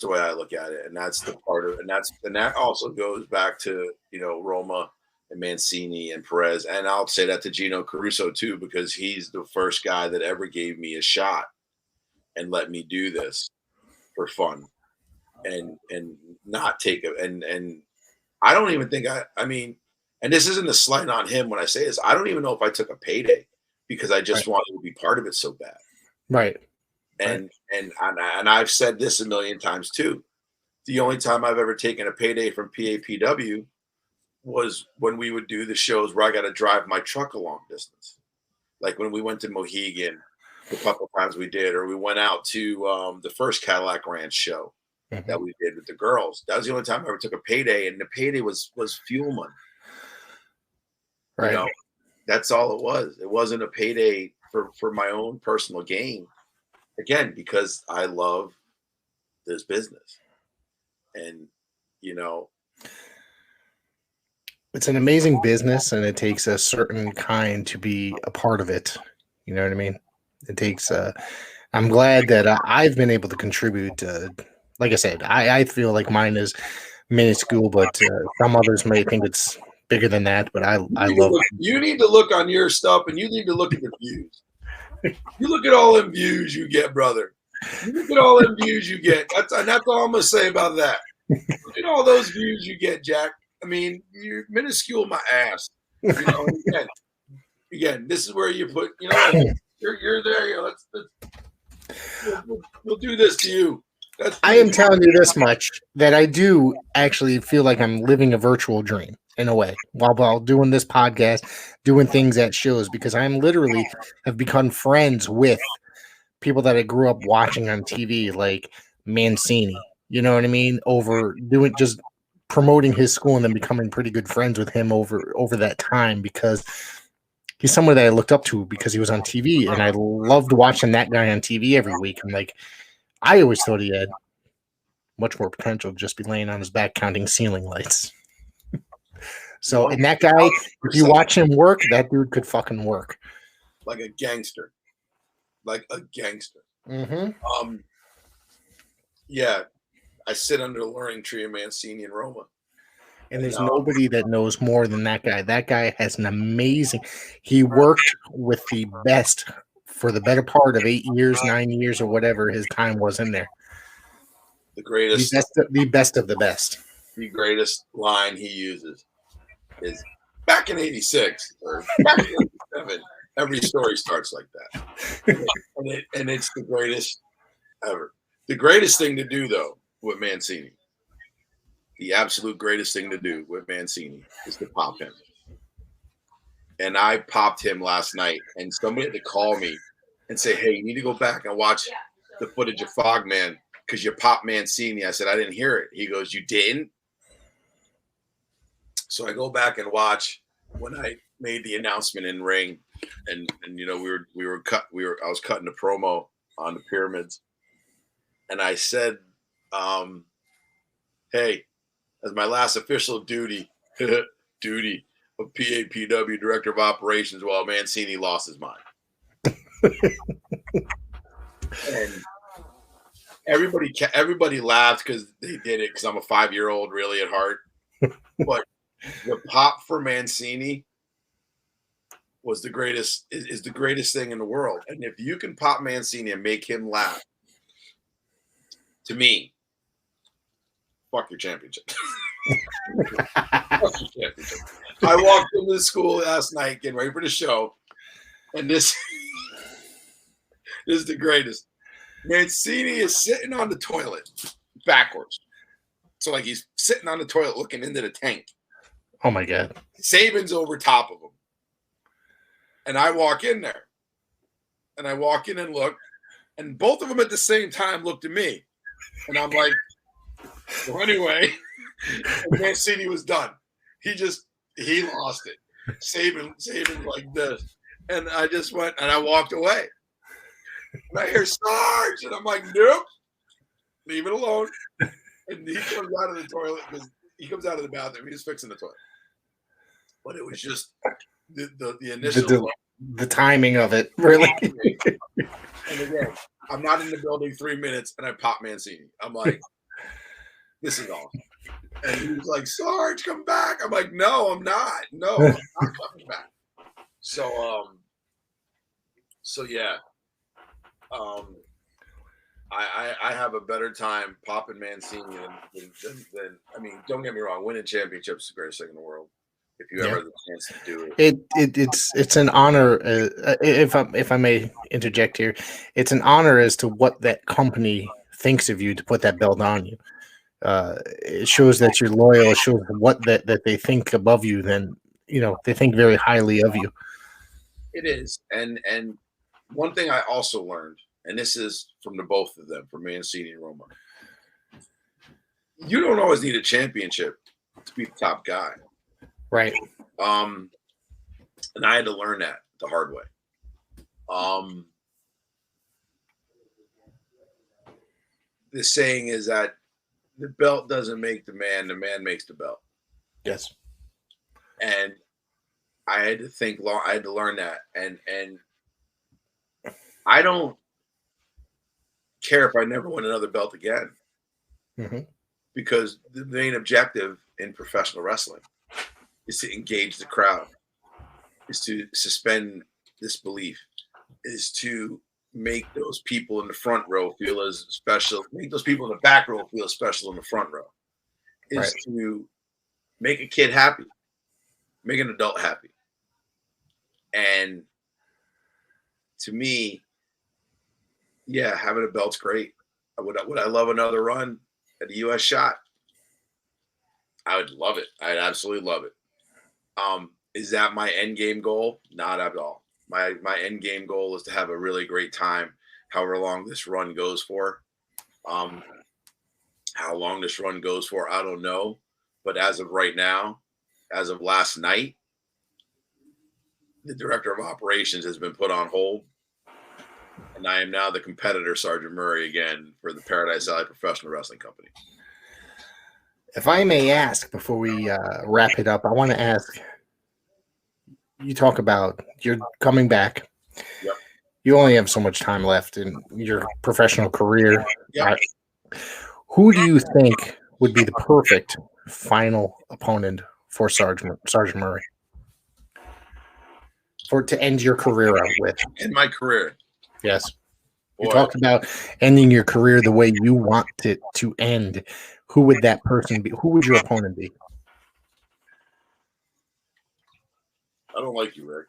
way I look at it. And that's the part of, and that also goes back to, Roma and Mancini and Perez. And I'll say that to Gino Caruso too, because he's the first guy that ever gave me a shot and let me do this for fun and not take it. And I don't even think I mean, and this isn't a slight on him when I say this, I don't even know if I took a payday because I just wanted to be part of it so bad. Right. And I've said this a million times too. The only time I've ever taken a payday from PAPW was when we would do the shows where I got to drive my truck a long distance. Like when we went to Mohegan, the couple times we did, or we went out to the first Cadillac Ranch show that we did with the girls. That was the only time I ever took a payday, and the payday was fuel money. Right. You know, that's all it was. It wasn't a payday for my own personal gain. Again, because I love this business. And, you know, it's an amazing business, and it takes a certain kind to be a part of it. You know what I mean? It takes, I'm glad that I've been able to contribute. Like I said, I feel like mine is minuscule, but some others may think it's bigger than that, but I love it. You need to look on your stuff, and you need to look at the views. You look at all them views you get, brother. You look at all them views you get. That's all I'm going to say about that. Look at all those views you get, Jack. I mean, you're minuscule my ass. You know, again, this is where you put, you know, you're there. You know, we'll do this to you. I am telling you this much, that I do actually feel like I'm living a virtual dream in a way while doing this podcast, doing things at shows, because I'm literally have become friends with people that I grew up watching on TV, like Mancini. You know what I mean? Over doing just promoting his school and then becoming pretty good friends with him over that time, because he's someone that I looked up to because he was on TV, and I loved watching that guy on TV every week. And like, I always thought he had much more potential to just be laying on his back counting ceiling lights. So, and that guy, if you watch him work, that dude could fucking work like a gangster, Yeah, I sit under the learning tree of Mancini and Roma. And there's nobody that knows more than that guy. That guy has an amazing. He worked with the best for the better part of 8 years, 9 years, or whatever his time was in there. The greatest, the best of the best. The greatest line he uses is back in '86 or back in '87. Every story starts like that, and it's the greatest ever. The greatest thing to do, though, with Mancini, the absolute greatest thing to do with Mancini is to pop him. And I popped him last night, and somebody had to call me and say, "Hey, you need to go back and watch the footage of Fogman because you popped Mancini." I said, "I didn't hear it." He goes, "You didn't?" So I go back and watch when I made the announcement in ring, and you know I was cutting a promo on the pyramids, and I said, "Hey, as my last official duty of PAPW Director of Operations, while Mancini lost his mind." And everybody laughed because they did it because I'm a 5-year-old really at heart. But the pop for Mancini was the greatest, is the greatest thing in the world. And if you can pop Mancini and make him laugh, to me, fuck your championship. Fuck your championship. I walked into the school last night getting ready for the show, and this is the greatest. Mancini is sitting on the toilet backwards. So like he's sitting on the toilet looking into the tank. Oh my God. Saban's over top of him. And I walk in there. And I walk in and look. And both of them at the same time looked at me. And I'm like, well, anyway, Mancini was done. He lost it. Saban like this. And I just went and I walked away. And I hear Sarge, and I'm like, nope, leave it alone. And he comes out of the toilet because he comes out of the bathroom. He's fixing the toilet. But it was just the initial the timing of it, really. And again, I'm not in the building 3 minutes, and I pop Mancini. I'm like, this is awesome. And he was like, Sarge, come back. I'm like, no, I'm not. No, I'm not coming back. So yeah. I have a better time popping Mancini than I mean, don't get me wrong, winning championships is the greatest thing in the world. if you ever have the chance to do it. It's an honor. If I may interject here, it's an honor as to what that company thinks of you to put that belt on you. It shows that you're loyal. It shows what that they think above you. Then they think very highly of you. It is, and one thing I also learned, and this is from the both of them, from Mancini and Roma. You don't always need a championship to be the top guy. Right. And I had to learn that the hard way. The saying is that the belt doesn't make the man makes the belt. Yes. And I had to think long. I had to learn that. And I don't care if I never win another belt again. Mm-hmm. Because the main objective in professional wrestling is to engage the crowd, is to suspend disbelief, is to make those people in the front row feel as special, make those people in the back row feel as special in the front row, is to make a kid happy, make an adult happy. And to me, yeah, having a belt's great. Would I love another run at the U.S. shot? I would love it. I'd absolutely love it. Is that my end game goal? Not at all. My end game goal is to have a really great time, however long this run goes for. How long this run goes for, I don't know. But as of right now, as of last night, the director of operations has been put on hold. And I am now the competitor, Sgt Murray, again for the Paradise Alley Professional Wrestling Company. If I may ask, before we wrap it up, I want to ask, you talk about you're coming back. Yep. You only have so much time left in your professional career. Yep. Who do you think would be the perfect final opponent for Sgt Murray? To end your career out with? In my career. Yes. You talked about ending your career the way you want it to end. Who would that person be? Who would your opponent be? I don't like you, Rick.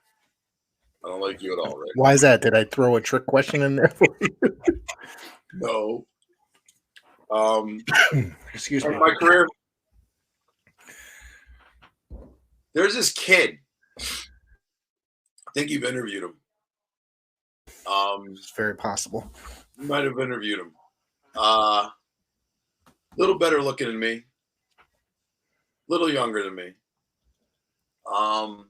I don't like you at all, Rick. Why is that? Did I throw a trick question in there for you? No. Excuse me. In my career, there's this kid. I think you've interviewed him. It's very possible. You might have interviewed him. Little better looking than me. Little younger than me. Whole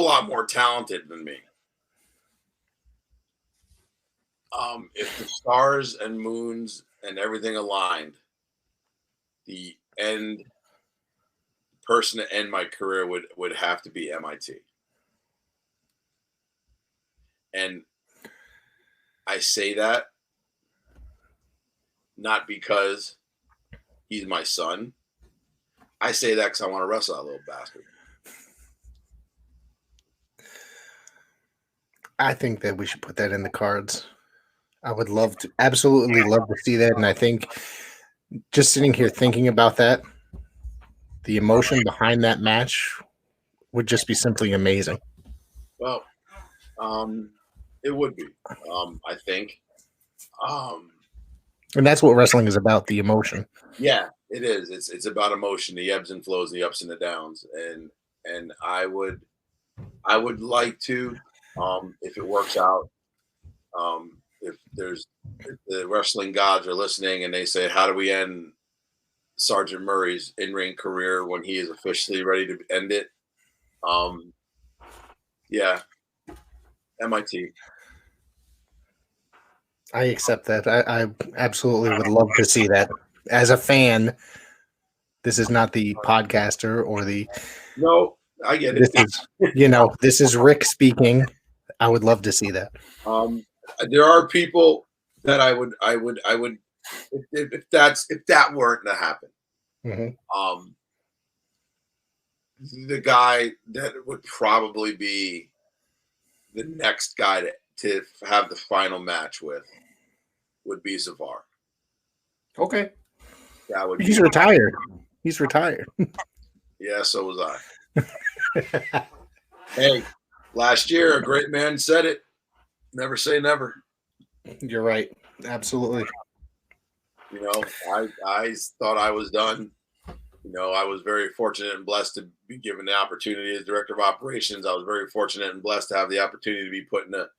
lot more talented than me. If the stars and moons and everything aligned, the person to end my career would have to be MIT. And I say that not because he's my son. I say that because I want to wrestle that little bastard. I think that we should put that in the cards. I would absolutely love to see that. And I think just sitting here thinking about that, the emotion behind that match would just be simply amazing. Well, it would be, I think. And that's what wrestling is about, the emotion. Yeah, it is. It's about emotion, the ebbs and flows, the ups and the downs. And I would like to, if it works out, if the wrestling gods are listening and they say, how do we end Sgt Murray's in-ring career when he is officially ready to end it? Yeah, MIT. I accept that. I absolutely would love to see that. As a fan, this is not the podcaster or the. No, I get it. This is Rick speaking. I would love to see that. There are people that I would if that weren't to happen. Mm-hmm. The guy that would probably be the next guy to have the final match with would be Zavar. Okay. That would. He's retired. He's retired. Yeah, so was I. Hey, last year, a great man said it. Never say never. You're right. Absolutely. You know, I thought I was done. You know, I was very fortunate and blessed to be given the opportunity as director of operations. I was very fortunate and blessed to have the opportunity to be put in the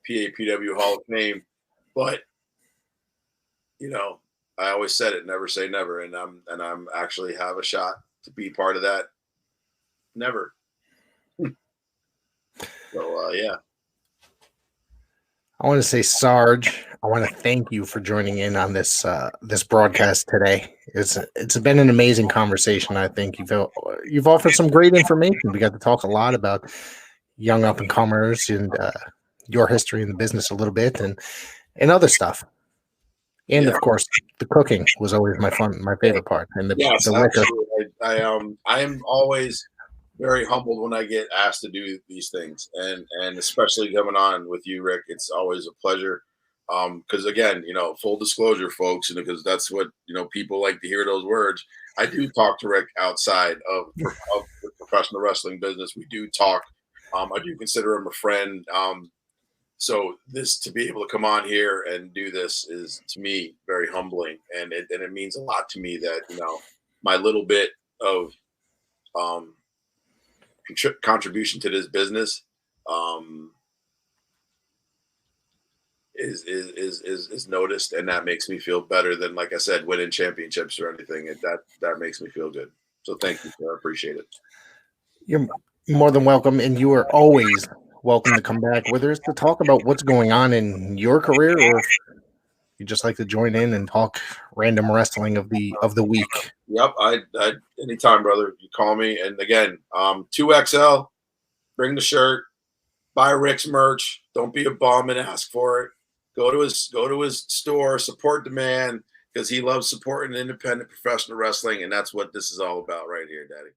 PAPW Hall of Fame. But, you know, I always said it, never say never. And I'm actually have a shot to be part of that. Never. So, yeah. I want to say, Sarge, I want to thank you for joining in on this this broadcast today. It's been an amazing conversation. I think you've offered some great information. We got to talk a lot about young up and comers and your history in the business a little bit and other stuff. And Yeah. Of course, the cooking was always my favorite part. And the liquor. I am always very humbled when I get asked to do these things, and especially coming on with you, Rick. It's always a pleasure. Because again, you know, full disclosure, folks, and because that's what people like to hear those words. I do talk to Rick outside of the professional wrestling business. We do talk. I do consider him a friend. So this to be able to come on here and do this is to me very humbling, and it means a lot to me that my little bit of contribution to this business is noticed, and that makes me feel better than, like I said, winning championships or anything. That makes me feel good. So thank you, sir. I appreciate it. You're more than welcome, and you are always welcome to come back, whether it's to talk about what's going on in your career or if you just like to join in and talk random wrestling of the week. Yep, I anytime, brother. You call me, and again, 2XL. Bring the shirt. Buy Rick's merch. Don't be a bum and ask for it. Go to his store. Support the man because he loves supporting independent professional wrestling, and that's what this is all about right here, Daddy.